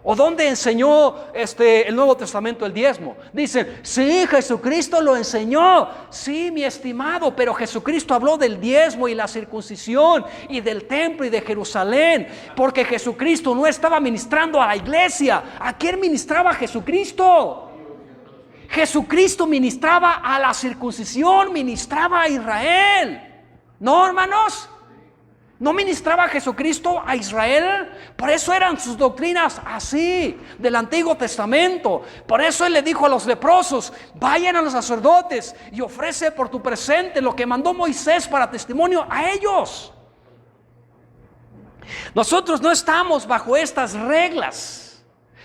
¿O dónde enseñó el Nuevo Testamento el diezmo? Dicen, sí, Jesucristo lo enseñó. Sí, mi estimado, pero Jesucristo habló del diezmo y la circuncisión y del templo y de Jerusalén, porque Jesucristo no estaba ministrando a la iglesia. ¿A quién ministraba Jesucristo? Jesucristo ministraba a la circuncisión, ministraba a Israel. ¿No, hermanos? ¿No ministraba Jesucristo a Israel? Por eso eran sus doctrinas así, del Antiguo Testamento. Por eso Él le dijo a los leprosos, vayan a los sacerdotes y ofrece por tu presente lo que mandó Moisés para testimonio a ellos. Nosotros no estamos bajo estas reglas.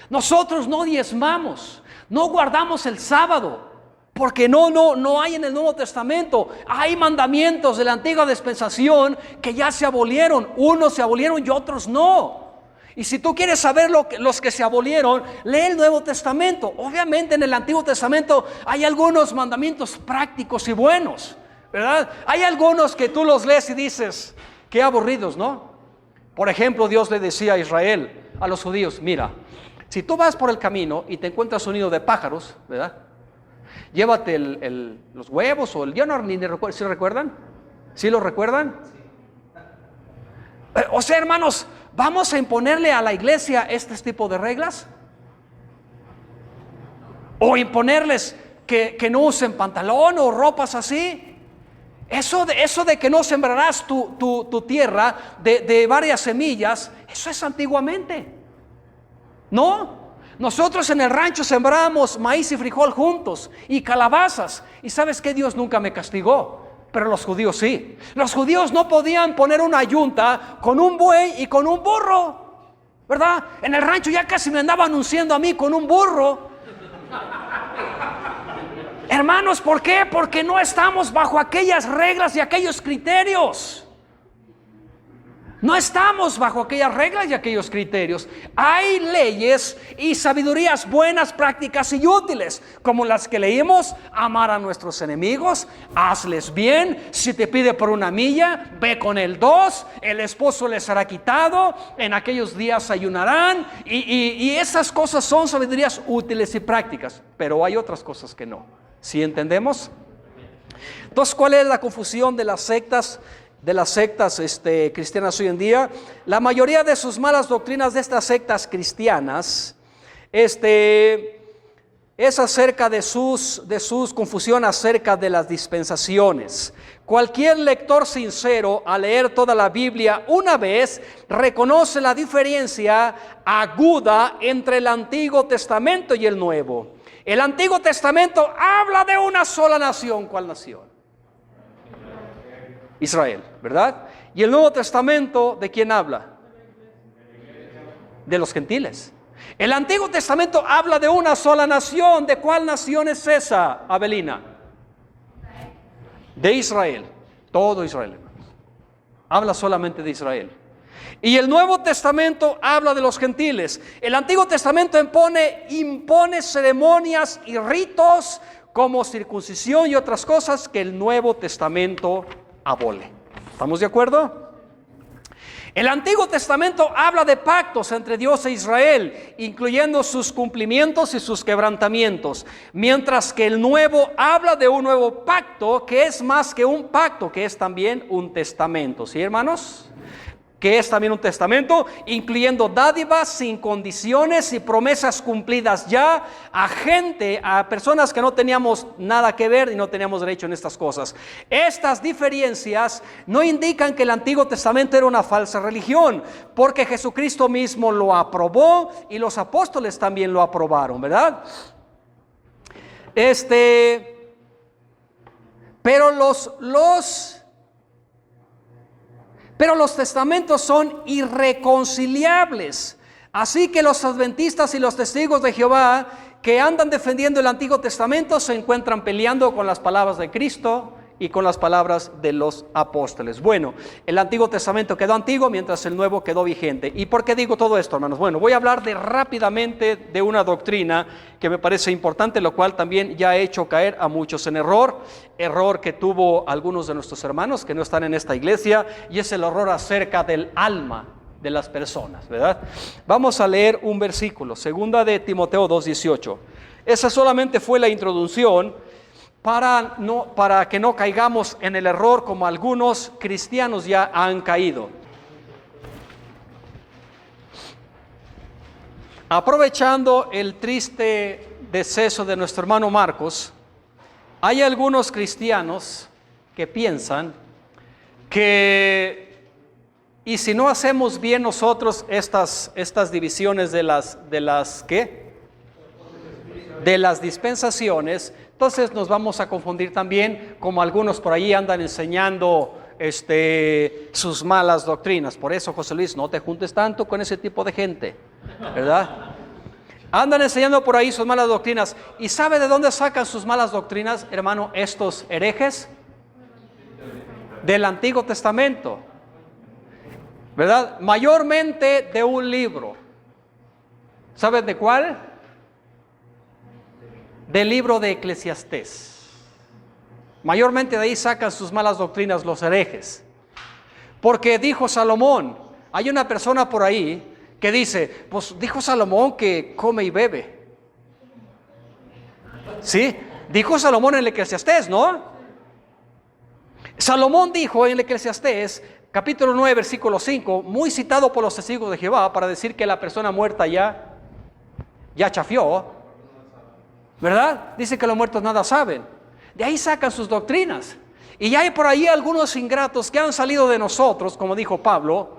Nosotros no diezmamos, no guardamos el sábado. Porque no hay en el Nuevo Testamento. Hay mandamientos de la antigua dispensación que ya se abolieron. Unos se abolieron y otros no. Y si tú quieres saber los que se abolieron, lee el Nuevo Testamento. Obviamente en el Antiguo Testamento hay algunos mandamientos prácticos y buenos, ¿verdad? Hay algunos que tú los lees y dices, qué aburridos, ¿no? Por ejemplo, Dios le decía a Israel, a los judíos, mira, si tú vas por el camino y te encuentras un nido de pájaros, ¿verdad? Llévate los huevos o yo no ni recuerdo. ¿Sí lo recuerdan? ¿Sí lo recuerdan? O sea, hermanos, ¿vamos a imponerle a la iglesia este tipo de reglas? ¿O imponerles que no usen pantalón o ropas así? Eso de que no sembrarás tu tierra de varias semillas, eso es antiguamente. ¿No? Nosotros en el rancho sembramos maíz y frijol juntos y calabazas. ¿Y sabes qué? Dios nunca me castigó, pero los judíos sí. Los judíos no podían poner una yunta con un buey y con un burro, ¿verdad? En el rancho ya casi me andaba anunciando a mí con un burro. Hermanos, ¿por qué? Porque no estamos bajo aquellas reglas y aquellos criterios. No estamos bajo aquellas reglas y aquellos criterios. Hay leyes y sabidurías buenas, prácticas y útiles, como las que leímos: amar a nuestros enemigos, hazles bien, si te pide por 1 milla, ve con el 2, el esposo les será quitado, en aquellos días ayunarán, y esas cosas son sabidurías útiles y prácticas, pero hay otras cosas que no. ¿Sí entendemos? Entonces, ¿cuál es la confusión de las sectas? Cristianas hoy en día? La mayoría de sus malas doctrinas de estas sectas cristianas es acerca de sus confusión acerca de las dispensaciones. Cualquier lector sincero, al leer toda la Biblia una vez, reconoce la diferencia aguda entre el Antiguo Testamento y el Nuevo. El Antiguo Testamento habla de una sola nación. ¿Cuál nación? Israel, ¿verdad? Y el Nuevo Testamento, ¿de quién habla? De los gentiles. El Antiguo Testamento habla de una sola nación. ¿De cuál nación es esa, Abelina? De Israel. Todo Israel, hermanos. Habla solamente de Israel. Y el Nuevo Testamento habla de los gentiles. El Antiguo Testamento impone ceremonias y ritos como circuncisión y otras cosas que el Nuevo Testamento abole. ¿Estamos de acuerdo? El Antiguo Testamento habla de pactos entre Dios e Israel, incluyendo sus cumplimientos y sus quebrantamientos, mientras que el Nuevo habla de un nuevo pacto que es más que un pacto, que es también un testamento. ¿Sí, hermanos? Que es también un testamento, incluyendo dádivas sin condiciones y promesas cumplidas ya a personas que no teníamos nada que ver y no teníamos derecho en estas cosas. Estas diferencias no indican que el Antiguo Testamento era una falsa religión, porque Jesucristo mismo lo aprobó y los apóstoles también lo aprobaron, ¿verdad? Pero los testamentos son irreconciliables. Así que los adventistas y los testigos de Jehová que andan defendiendo el Antiguo Testamento se encuentran peleando con las palabras de Cristo y con las palabras de los apóstoles. Bueno, el Antiguo Testamento quedó antiguo mientras el Nuevo quedó vigente. ¿Y por qué digo todo esto, hermanos? Bueno, voy a hablar rápidamente de una doctrina que me parece importante, lo cual también ya ha hecho caer a muchos en error que tuvo algunos de nuestros hermanos que no están en esta iglesia, y es el error acerca del alma de las personas, ¿verdad? Vamos a leer un versículo, 2 de Timoteo 2:18. Esa solamente fue la introducción para que no caigamos en el error como algunos cristianos ya han caído. Aprovechando el triste deceso de nuestro hermano Marcos, hay algunos cristianos que piensan que, y si no hacemos bien nosotros estas divisiones de las dispensaciones, entonces nos vamos a confundir también, como algunos por ahí andan enseñando sus malas doctrinas. Por eso, José Luis, no te juntes tanto con ese tipo de gente, ¿verdad? Andan enseñando por ahí sus malas doctrinas. ¿Y sabe de dónde sacan sus malas doctrinas, hermano, estos herejes? Del Antiguo Testamento, ¿verdad? Mayormente de un libro. ¿Saben de cuál? Del libro de Eclesiastés. Mayormente de ahí sacan sus malas doctrinas los herejes. Porque dijo Salomón, hay una persona por ahí que dice, pues dijo Salomón que come y bebe. ¿Sí? Dijo Salomón en el Eclesiastés, ¿no? Salomón dijo en el Eclesiastés, capítulo 9, versículo 5, muy citado por los testigos de Jehová para decir que la persona muerta ya chafió, ¿verdad? Dice que los muertos nada saben. De ahí sacan sus doctrinas. Y hay por ahí algunos ingratos que han salido de nosotros, como dijo Pablo,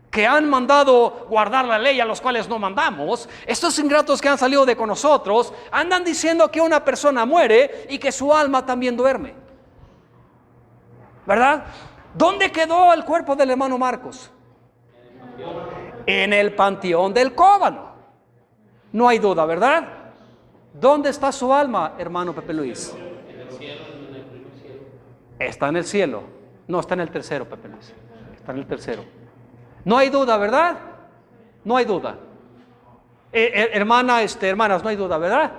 que han mandado guardar la ley a los cuales no mandamos. Estos ingratos que han salido de con nosotros andan diciendo que una persona muere y que su alma también duerme, ¿verdad? ¿Dónde quedó el cuerpo del hermano Marcos? En el panteón del Cóbano. No hay duda, ¿verdad? ¿Dónde está su alma, hermano Pepe Luis? En el cielo, en el primer cielo. Está en el cielo. No, está en el tercero, Pepe Luis. Está en el tercero. No hay duda, ¿verdad? No hay duda. Hermanas, no hay duda, ¿verdad?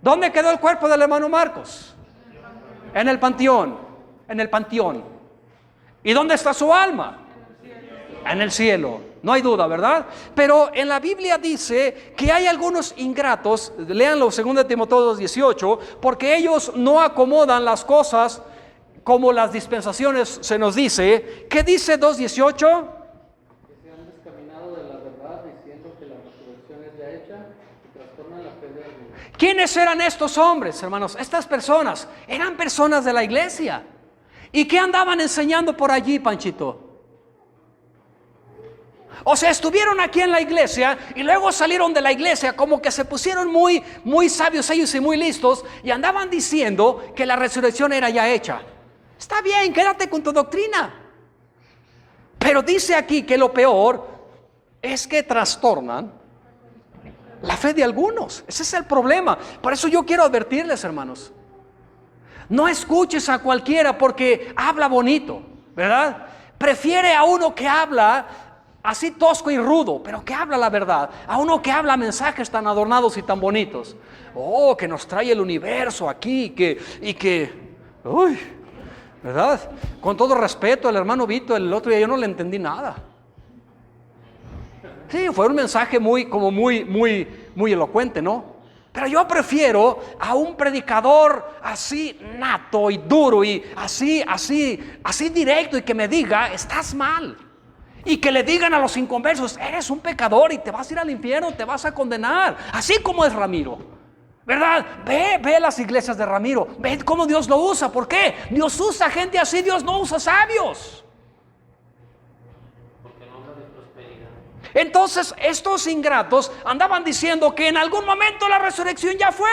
¿Dónde quedó el cuerpo del hermano Marcos? En el panteón. En el panteón. ¿Y dónde está su alma? En el cielo. No hay duda, ¿verdad? Pero en la Biblia dice que hay algunos ingratos, léanlo 2 Timoteo 2:18, porque ellos no acomodan las cosas como las dispensaciones se nos dice. ¿Qué dice 2:18? Que se han descaminado de la verdad diciendo que la resurrección es ya hecha y trastornan la fe de algunos. ¿Quiénes eran estos hombres, hermanos? Estas personas eran personas de la iglesia. ¿Y qué andaban enseñando por allí, Panchito? O sea, estuvieron aquí en la iglesia y luego salieron de la iglesia como que se pusieron muy, muy sabios ellos y muy listos y andaban diciendo que la resurrección era ya hecha. Está bien, quédate con tu doctrina. Pero dice aquí que lo peor es que trastornan la fe de algunos. Ese es el problema. Por eso yo quiero advertirles, hermanos. No escuches a cualquiera porque habla bonito, ¿verdad? Prefiere a uno que habla así tosco y rudo, pero que habla la verdad, a uno que habla mensajes tan adornados y tan bonitos. Oh, que nos trae el universo aquí uy, ¿verdad? Con todo respeto, el hermano Vito, el otro día yo no le entendí nada. Sí, fue un mensaje muy elocuente, ¿no? Pero yo prefiero a un predicador así nato y duro y así directo y que me diga, estás mal. Y que le digan a los inconversos, eres un pecador y te vas a ir al infierno, te vas a condenar. Así como es Ramiro, ¿verdad? Ve las iglesias de Ramiro, ve cómo Dios lo usa. ¿Por qué? Dios usa gente así, Dios no usa sabios. Entonces estos ingratos andaban diciendo que en algún momento la resurrección ya fue.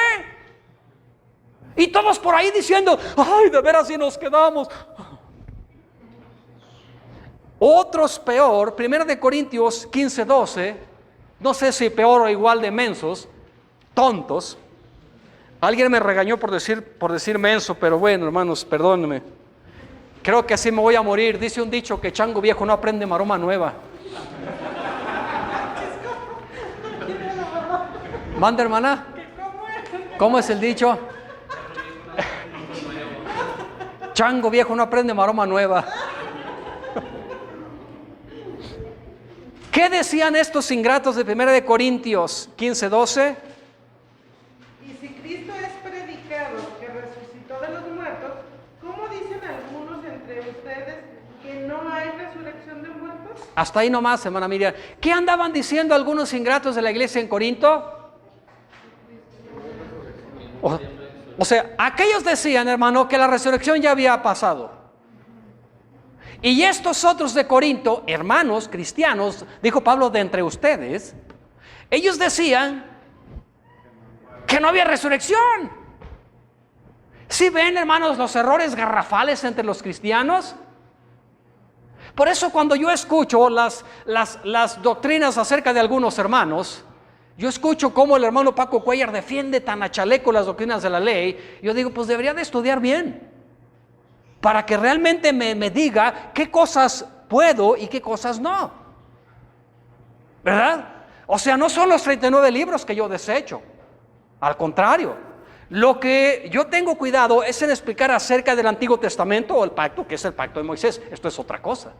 Y todos por ahí diciendo, ay, de veras si nos quedamos. Otros peor, 1 Corintios 15:12, no sé si peor o igual de mensos, tontos. Alguien me regañó por decir menso, pero bueno, hermanos, perdónenme. Creo que así me voy a morir. Dice un dicho que chango viejo no aprende maroma nueva. Manda, hermana. ¿Cómo es el dicho? Chango viejo no aprende maroma nueva. ¿Qué decían estos ingratos de 1 Corintios 15:12? Y si Cristo es predicado que resucitó de los muertos, ¿cómo dicen algunos entre ustedes que no hay resurrección de muertos? Hasta ahí nomás, hermana Miriam. ¿Qué andaban diciendo algunos ingratos de la iglesia en Corinto? O sea, aquellos decían, hermano, que la resurrección ya había pasado. Y estos otros de Corinto, hermanos cristianos, dijo Pablo, de entre ustedes, ellos decían que no había resurrección. ¿Sí ven, hermanos, los errores garrafales entre los cristianos? Por eso cuando yo escucho las doctrinas acerca de algunos hermanos, yo escucho cómo el hermano Paco Cuellar defiende tan a chaleco las doctrinas de la ley, yo digo, pues debería de estudiar bien, para que realmente me diga qué cosas puedo y qué cosas no. ¿Verdad? O sea, no son los 39 libros que yo desecho. Al contrario, lo que yo tengo cuidado es en explicar acerca del Antiguo Testamento o el pacto, que es el pacto de Moisés. Esto es otra cosa,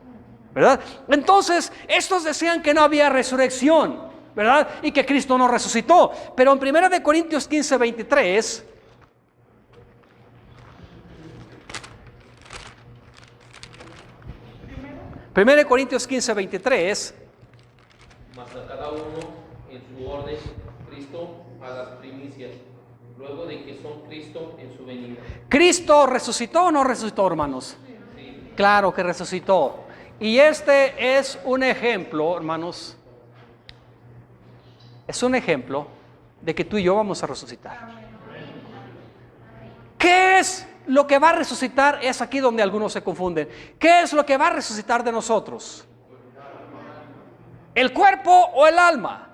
¿verdad? Entonces, estos decían que no había resurrección, ¿verdad? Y que Cristo no resucitó. Pero en 1 Corintios 15:23... 1 Corintios 15:23. Mas a cada uno en su orden, Cristo a las primicias, luego de que son Cristo en su venida. ¿Cristo resucitó o no resucitó, hermanos? Sí. Claro que resucitó. Y este es un ejemplo, hermanos. Es un ejemplo de que tú y yo vamos a resucitar. ¿Qué es lo que va a resucitar? Es aquí donde algunos se confunden. ¿Qué es lo que va a resucitar de nosotros? ¿El cuerpo o el alma?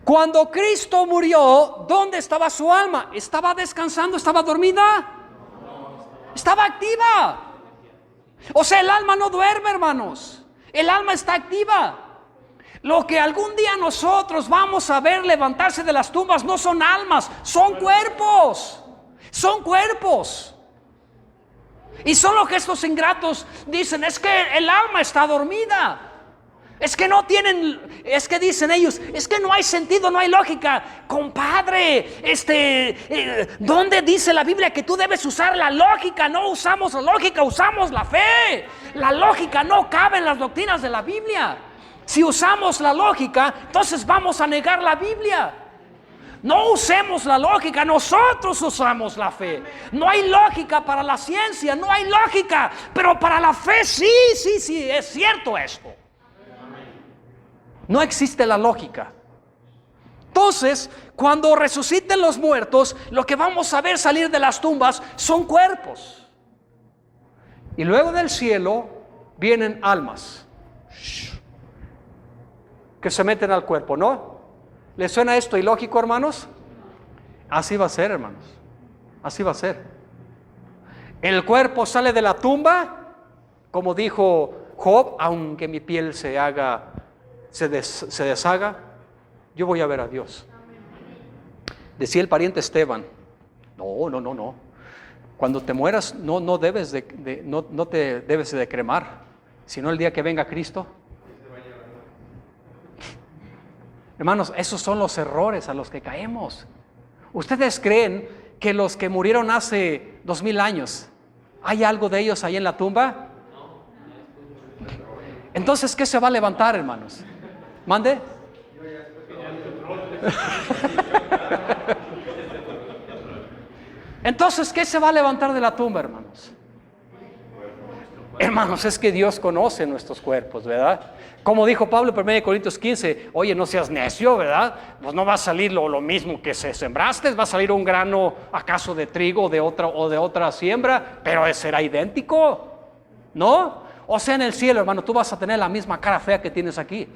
Cuando Cristo murió, ¿dónde estaba su alma? ¿Estaba descansando? ¿Estaba dormida? Estaba activa. O sea, el alma no duerme, hermanos. El alma está activa. Lo que algún día nosotros vamos a ver levantarse de las tumbas no son almas, son cuerpos. Son cuerpos. Y solo que estos ingratos dicen, es que el alma está dormida. Es que no tienen, es que dicen ellos, es que no hay sentido, no hay lógica. Compadre, ¿dónde dice la Biblia que tú debes usar la lógica? No usamos la lógica, usamos la fe. La lógica no cabe en las doctrinas de la Biblia. Si usamos la lógica, entonces vamos a negar la Biblia. No usemos la lógica, nosotros usamos la fe. No hay lógica para la ciencia, no hay lógica, pero para la fe sí, es cierto esto. No existe la lógica. Entonces, cuando resuciten los muertos, lo que vamos a ver salir de las tumbas son cuerpos. Y luego del cielo vienen almas que se meten al cuerpo, ¿no? ¿Les suena esto ilógico, hermanos? Así va a ser, hermanos. Así va a ser. El cuerpo sale de la tumba, como dijo Job, aunque mi piel se deshaga, yo voy a ver a Dios. Decía el pariente Esteban, no. Cuando te mueras no te debes de cremar, sino el día que venga Cristo. Hermanos, esos son los errores a los que caemos. ¿Ustedes creen que los que murieron hace 2000 años, hay algo de ellos ahí en la tumba? Entonces, ¿qué se va a levantar, hermanos? ¿Mande? Entonces, ¿qué se va a levantar de la tumba, hermanos? Hermanos, es que Dios conoce nuestros cuerpos, ¿verdad? Como dijo Pablo en 1 Corintios 15, oye, no seas necio, ¿verdad? Pues no va a salir lo mismo que se sembraste, va a salir un grano acaso de trigo o de otra siembra, pero será idéntico, ¿no? O sea, en el cielo, hermano, tú vas a tener la misma cara fea que tienes aquí.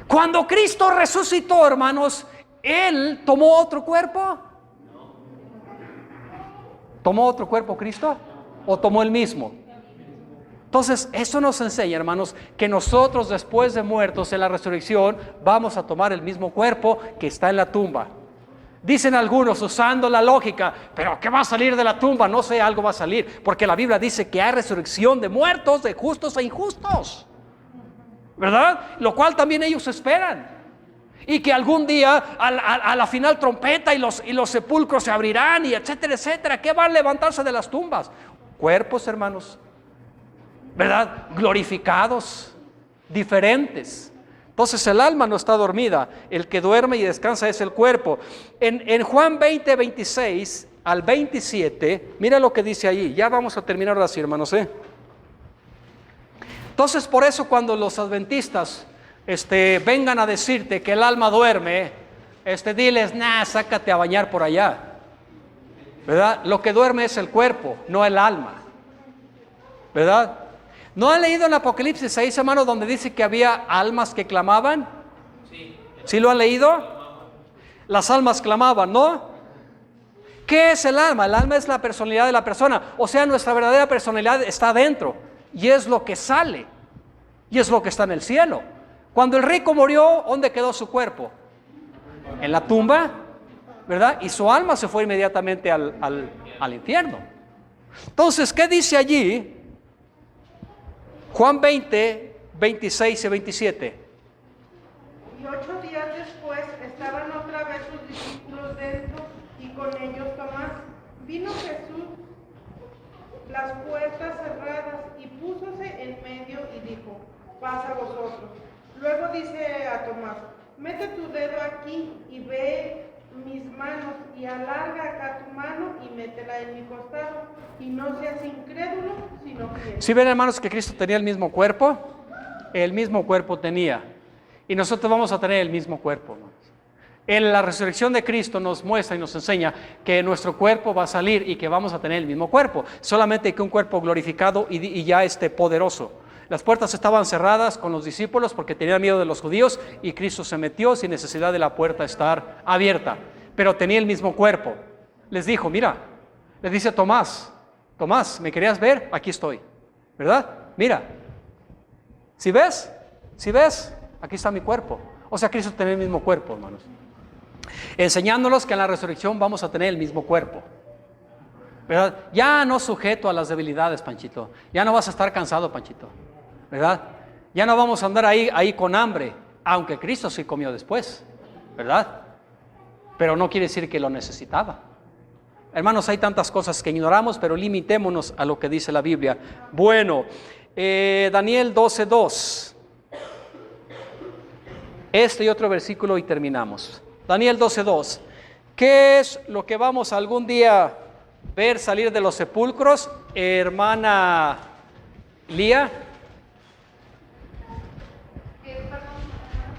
Cuando Cristo resucitó, hermanos, Él tomó otro cuerpo. ¿Tomó otro cuerpo Cristo? ¿O tomó el mismo? Entonces, eso nos enseña, hermanos, que nosotros después de muertos en la resurrección vamos a tomar el mismo cuerpo que está en la tumba. Dicen algunos usando la lógica, pero ¿qué va a salir de la tumba? No sé, algo va a salir, porque la Biblia dice que hay resurrección de muertos, de justos e injustos, ¿verdad? Lo cual también ellos esperan. Y que algún día a la final trompeta y los sepulcros se abrirán y etcétera, etcétera. ¿Qué va a levantarse de las tumbas? Cuerpos, hermanos, ¿verdad? Glorificados, diferentes. Entonces el alma no está dormida, el que duerme y descansa es el cuerpo. En Juan 20, 26 al 27, mira lo que dice allí. Ya vamos a terminar así, hermanos, Entonces, por eso cuando los adventistas vengan a decirte que el alma duerme, diles, sácate a bañar por allá, ¿verdad? Lo que duerme es el cuerpo, no el alma, ¿verdad? ¿No han leído en Apocalipsis 6, hermano, donde dice que había almas que clamaban? ¿Sí lo han leído? Las almas clamaban, ¿no? ¿Qué es el alma? El alma es la personalidad de la persona, o sea, nuestra verdadera personalidad está adentro y es lo que sale y es lo que está en el cielo. Cuando el rico murió, ¿dónde quedó su cuerpo? En la tumba, ¿verdad? Y su alma se fue inmediatamente al infierno. Entonces, ¿qué dice allí? Juan 20, 26 y 27. Y 8 días después estaban otra vez sus discípulos dentro y con ellos Tomás. Vino Jesús, las puertas cerradas, y púsose en medio y dijo, paz a vosotros. Luego dice a Tomás, mete tu dedo aquí y ve mis manos, y alarga acá tu mano y métela en mi costado, y no seas incrédulo, sino fiel. ¿Sí ven, hermanos, que Cristo tenía el mismo cuerpo? El mismo cuerpo tenía. Y nosotros vamos a tener el mismo cuerpo, hermanos. En la resurrección de Cristo nos muestra y nos enseña que nuestro cuerpo va a salir y que vamos a tener el mismo cuerpo, solamente que un cuerpo glorificado y ya poderoso. Las puertas estaban cerradas con los discípulos porque tenían miedo de los judíos y Cristo se metió sin necesidad de la puerta estar abierta, pero tenía el mismo cuerpo. Les dijo, mira, les dice Tomás, ¿me querías ver? Aquí estoy, ¿verdad? Mira, ¿sí ves? Aquí está mi cuerpo. O sea, Cristo tiene el mismo cuerpo, hermanos. Enseñándolos que en la resurrección vamos a tener el mismo cuerpo, ¿verdad? Ya no sujeto a las debilidades, Panchito. Ya no vas a estar cansado, Panchito, ¿verdad? Ya no vamos a andar ahí con hambre, aunque Cristo sí comió después, ¿verdad? Pero no quiere decir que lo necesitaba. Hermanos, hay tantas cosas que ignoramos, pero limitémonos a lo que dice la Biblia. Bueno, Daniel 12:2. Este y otro versículo y terminamos. Daniel 12:2. ¿Qué es lo que vamos algún día ver salir de los sepulcros, hermana Lía?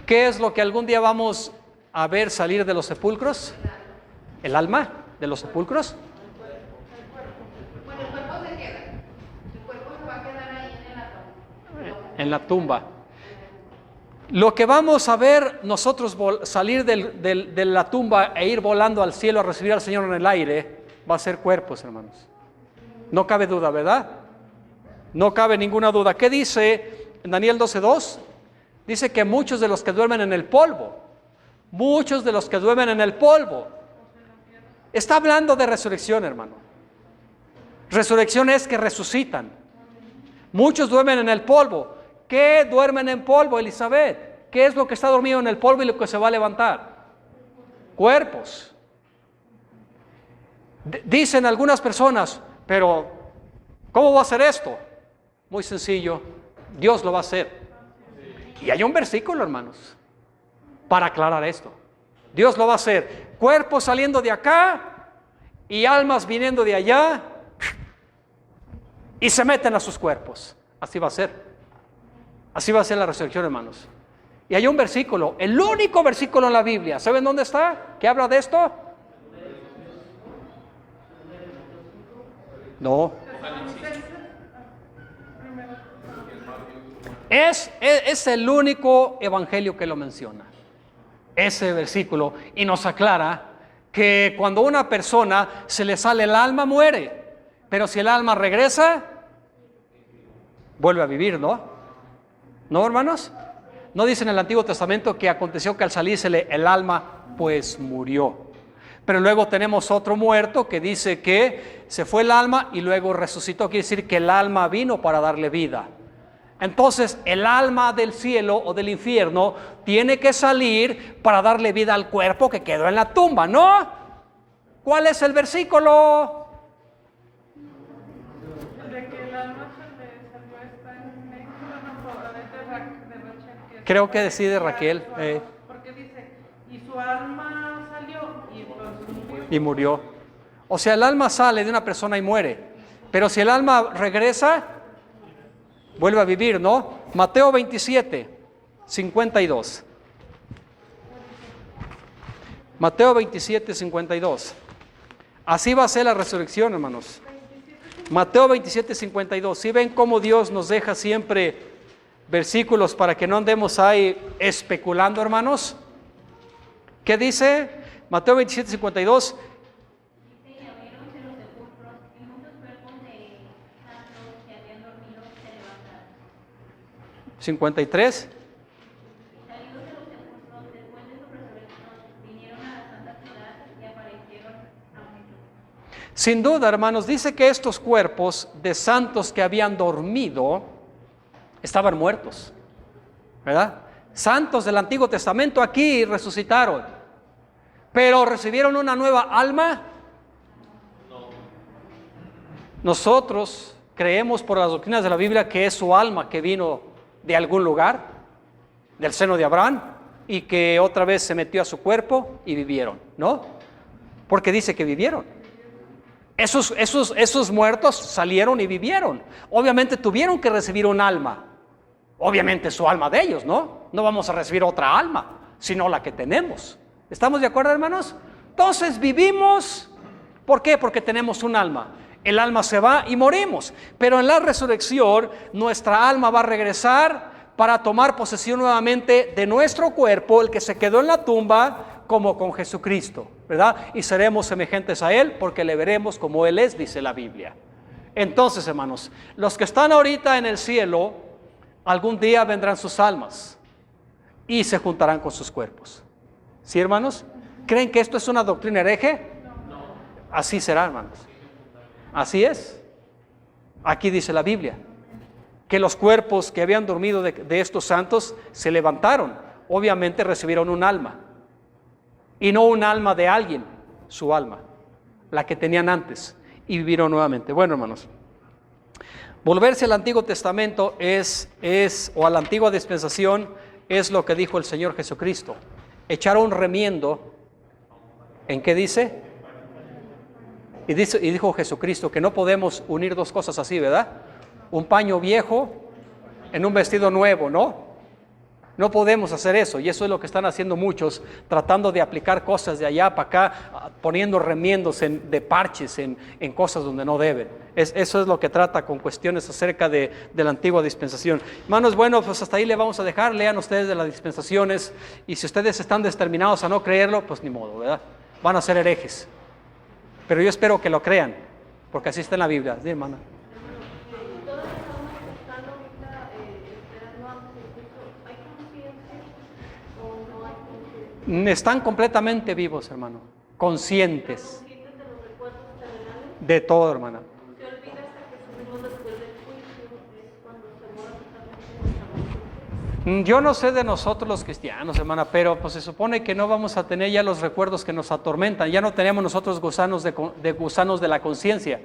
¿Qué es lo que algún día vamos a ver salir de los sepulcros? ¿El alma de los sepulcros? Bueno, el cuerpo se queda. El cuerpo se va a quedar ahí en la tumba. En la tumba. Lo que vamos a ver nosotros salir de la tumba e ir volando al cielo a recibir al Señor en el aire, va a ser cuerpos, hermanos. No cabe duda, ¿verdad? No cabe ninguna duda. ¿Qué dice en Daniel 12:2? Dice que muchos de los que duermen en el polvo, está hablando de resurrección, hermano. Resurrección es que resucitan. Muchos duermen en el polvo. ¿Qué duermen en polvo, Elizabeth? ¿Qué es lo que está dormido en el polvo y lo que se va a levantar? Cuerpos. Dicen algunas personas, pero ¿cómo va a ser esto? Muy sencillo, Dios lo va a hacer. Y hay un versículo, hermanos, para aclarar esto. Dios lo va a hacer. Cuerpos saliendo de acá y almas viniendo de allá y se meten a sus cuerpos. Así va a ser. Así va a ser la resurrección, hermanos. Y hay un versículo, el único versículo en la Biblia. ¿Saben dónde está? ¿Qué habla de esto? No. Es el único evangelio que lo menciona. Ese versículo. Y nos aclara que cuando a una persona se le sale el alma, muere. Pero si el alma regresa, vuelve a vivir, ¿no? ¿No, hermanos? ¿No dice en el Antiguo Testamento que aconteció que al salírsele el alma, pues murió? Pero luego tenemos otro muerto que dice que se fue el alma y luego resucitó. Quiere decir que el alma vino para darle vida. Entonces, el alma del cielo o del infierno tiene que salir para darle vida al cuerpo que quedó en la tumba, ¿no? ¿Cuál es el versículo? Creo que decide Raquel. Porque dice, y su alma salió y pues murió. O sea, el alma sale de una persona y muere. Pero si el alma regresa, vuelve a vivir, ¿no? Mateo 27:52. Mateo 27:52. Así va a ser la resurrección, hermanos. Mateo 27:52. ¿Sí ven cómo Dios nos deja siempre versículos para que no andemos ahí especulando, hermanos? ¿Qué dice? Mateo 27:52. Dice, y abrieronse los sepulcros, y muchos cuerpos de santos que habían dormido se levantaron. 53. Salidos de los sepulcros, después de su resurrección, vinieron a la santa ciudad y aparecieron a muchos. Sin duda, hermanos, dice que estos cuerpos de santos que habían dormido estaban muertos, ¿verdad? Santos del Antiguo Testamento aquí resucitaron, pero recibieron una nueva alma. Nosotros creemos por las doctrinas de la Biblia que es su alma que vino de algún lugar, del seno de Abraham, y que otra vez se metió a su cuerpo y vivieron, ¿no? Porque dice que vivieron. Esos muertos salieron y vivieron. Obviamente tuvieron que recibir un alma. Obviamente su alma de ellos, ¿no? No vamos a recibir otra alma, sino la que tenemos, ¿Estamos de acuerdo, hermanos? Entonces vivimos, ¿por qué? Porque tenemos un alma. El alma se va y morimos, pero en la resurrección nuestra alma va a regresar para tomar posesión nuevamente de nuestro cuerpo, el que se quedó en la tumba, como con Jesucristo, ¿verdad? Y seremos semejantes a Él porque le veremos como Él es, dice la Biblia. Entonces, hermanos, los que están ahorita en el cielo, algún día vendrán sus almas y se juntarán con sus cuerpos. ¿Sí, hermanos? ¿Creen que esto es una doctrina hereje? No. Así será, hermanos. Así es. Aquí dice la Biblia que los cuerpos que habían dormido de estos santos se levantaron. Obviamente recibieron un alma. Y no un alma de alguien, su alma, la que tenían antes, y vivieron nuevamente. Bueno, hermanos, volverse al Antiguo Testamento o a la antigua dispensación es lo que dijo el Señor Jesucristo. Echar un remiendo, ¿en qué dice? Y dijo Jesucristo que no podemos unir dos cosas así, ¿verdad? Un paño viejo en un vestido nuevo, ¿no? No podemos hacer eso, y eso es lo que están haciendo muchos, tratando de aplicar cosas de allá para acá, poniendo remiendos de parches en cosas donde no deben. Eso es lo que trata con cuestiones acerca de la antigua dispensación. Hermanos, bueno, pues hasta ahí le vamos a dejar. Lean ustedes de las dispensaciones, y si ustedes están determinados a no creerlo, pues ni modo, ¿verdad? Van a ser herejes. Pero yo espero que lo crean, porque así está en la Biblia. ¿Sí, hermana? Están completamente vivos, hermano, conscientes de todo, hermana. Yo no sé de nosotros los cristianos, hermana, pero pues se supone que no vamos a tener ya los recuerdos que nos atormentan. Ya no tenemos nosotros gusanos de la conciencia.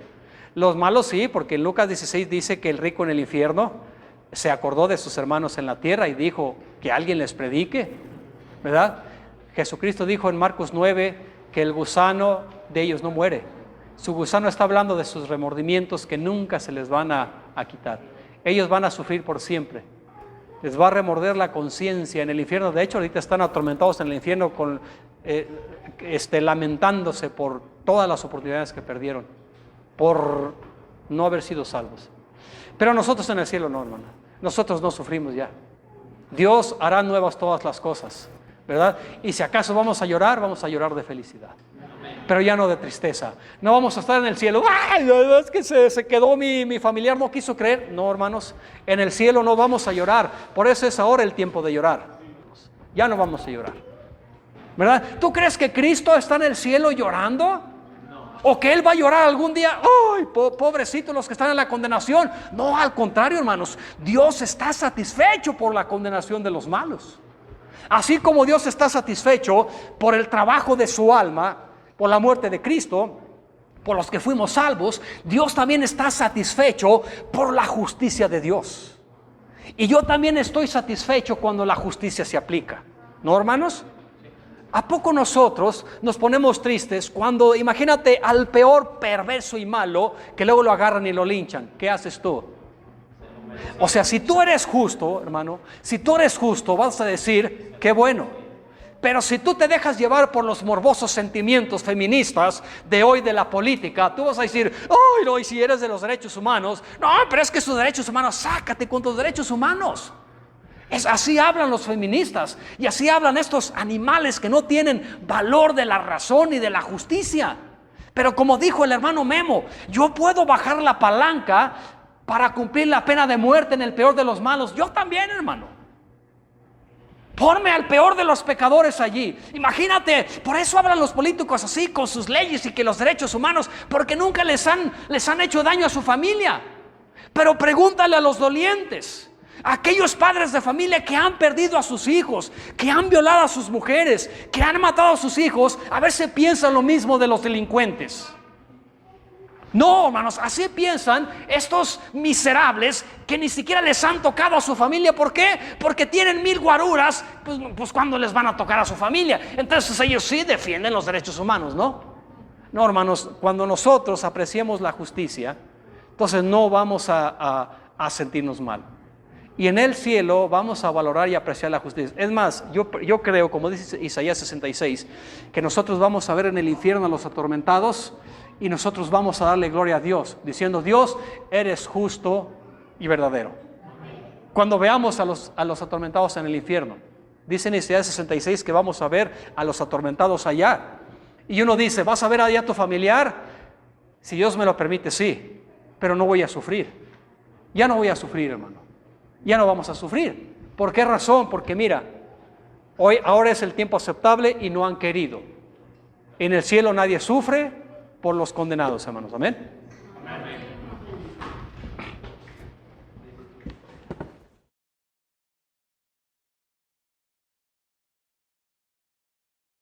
Los malos sí, porque en Lucas 16 dice que el rico en el infierno se acordó de sus hermanos en la tierra y dijo que alguien les predique, ¿verdad? Jesucristo dijo en Marcos 9 que el gusano de ellos no muere. Su gusano está hablando de sus remordimientos que nunca se les van a quitar. Ellos van a sufrir por siempre. Les va a remorder la conciencia en el infierno. De hecho, ahorita están atormentados en el infierno lamentándose por todas las oportunidades que perdieron, por no haber sido salvos. Pero nosotros en el cielo no, hermana. Nosotros no sufrimos ya. Dios hará nuevas todas las cosas, ¿verdad? Y si acaso vamos a llorar de felicidad, pero ya no de tristeza. No vamos a estar en el cielo. ¡Ay, es que se quedó mi familiar, no quiso creer! No, hermanos, en el cielo no vamos a llorar. Por eso es ahora el tiempo de llorar. Ya no vamos a llorar, ¿verdad? ¿Tú crees que Cristo está en el cielo llorando? ¿O que Él va a llorar algún día? ¡Ay, pobrecitos los que están en la condenación! No, al contrario, hermanos, Dios está satisfecho por la condenación de los malos. Así como Dios está satisfecho por el trabajo de su alma, por la muerte de Cristo, por los que fuimos salvos, Dios también está satisfecho por la justicia de Dios. Y yo también estoy satisfecho cuando la justicia se aplica, ¿no, hermanos? ¿A poco nosotros nos ponemos tristes cuando, imagínate al peor perverso y malo, que luego lo agarran y lo linchan? ¿Qué haces tú? O sea, si tú eres justo, hermano, si tú eres justo, vas a decir, qué bueno. Pero si tú te dejas llevar por los morbosos sentimientos feministas de hoy de la política, tú vas a decir, ¡ay, no! Y si eres de los derechos humanos, no, pero es que sus derechos humanos, sácate con tus derechos humanos. Así hablan los feministas, y así hablan estos animales que no tienen valor de la razón y de la justicia. Pero como dijo el hermano Memo, yo puedo bajar la palanca para cumplir la pena de muerte en el peor de los malos. Yo también, hermano. Ponme al peor de los pecadores allí. Imagínate, por eso hablan los políticos así con sus leyes y que los derechos humanos, porque nunca les han hecho daño a su familia. Pero pregúntale a los dolientes, a aquellos padres de familia que han perdido a sus hijos, que han violado a sus mujeres, que han matado a sus hijos, a ver si piensan lo mismo de los delincuentes. No, hermanos, así piensan estos miserables que ni siquiera les han tocado a su familia. ¿Por qué? Porque tienen 1000 guaruras, pues ¿cuándo les van a tocar a su familia? Entonces ellos sí defienden los derechos humanos, ¿no? No, hermanos, cuando nosotros apreciemos la justicia, entonces no vamos a sentirnos mal. Y en el cielo vamos a valorar y apreciar la justicia. Es más, yo creo, como dice Isaías 66, que nosotros vamos a ver en el infierno a los atormentados y nosotros vamos a darle gloria a Dios, diciendo: Dios, eres justo y verdadero. Cuando veamos a los atormentados en el infierno, dice en Isaías 66 que vamos a ver a los atormentados allá. Y uno dice: ¿vas a ver allá a tu familiar? Si Dios me lo permite, sí, pero no voy a sufrir. Ya no voy a sufrir, hermano. Ya no vamos a sufrir. ¿Por qué razón? Porque mira, ahora es el tiempo aceptable y no han querido. En el cielo nadie sufre por los condenados, hermanos. Amén.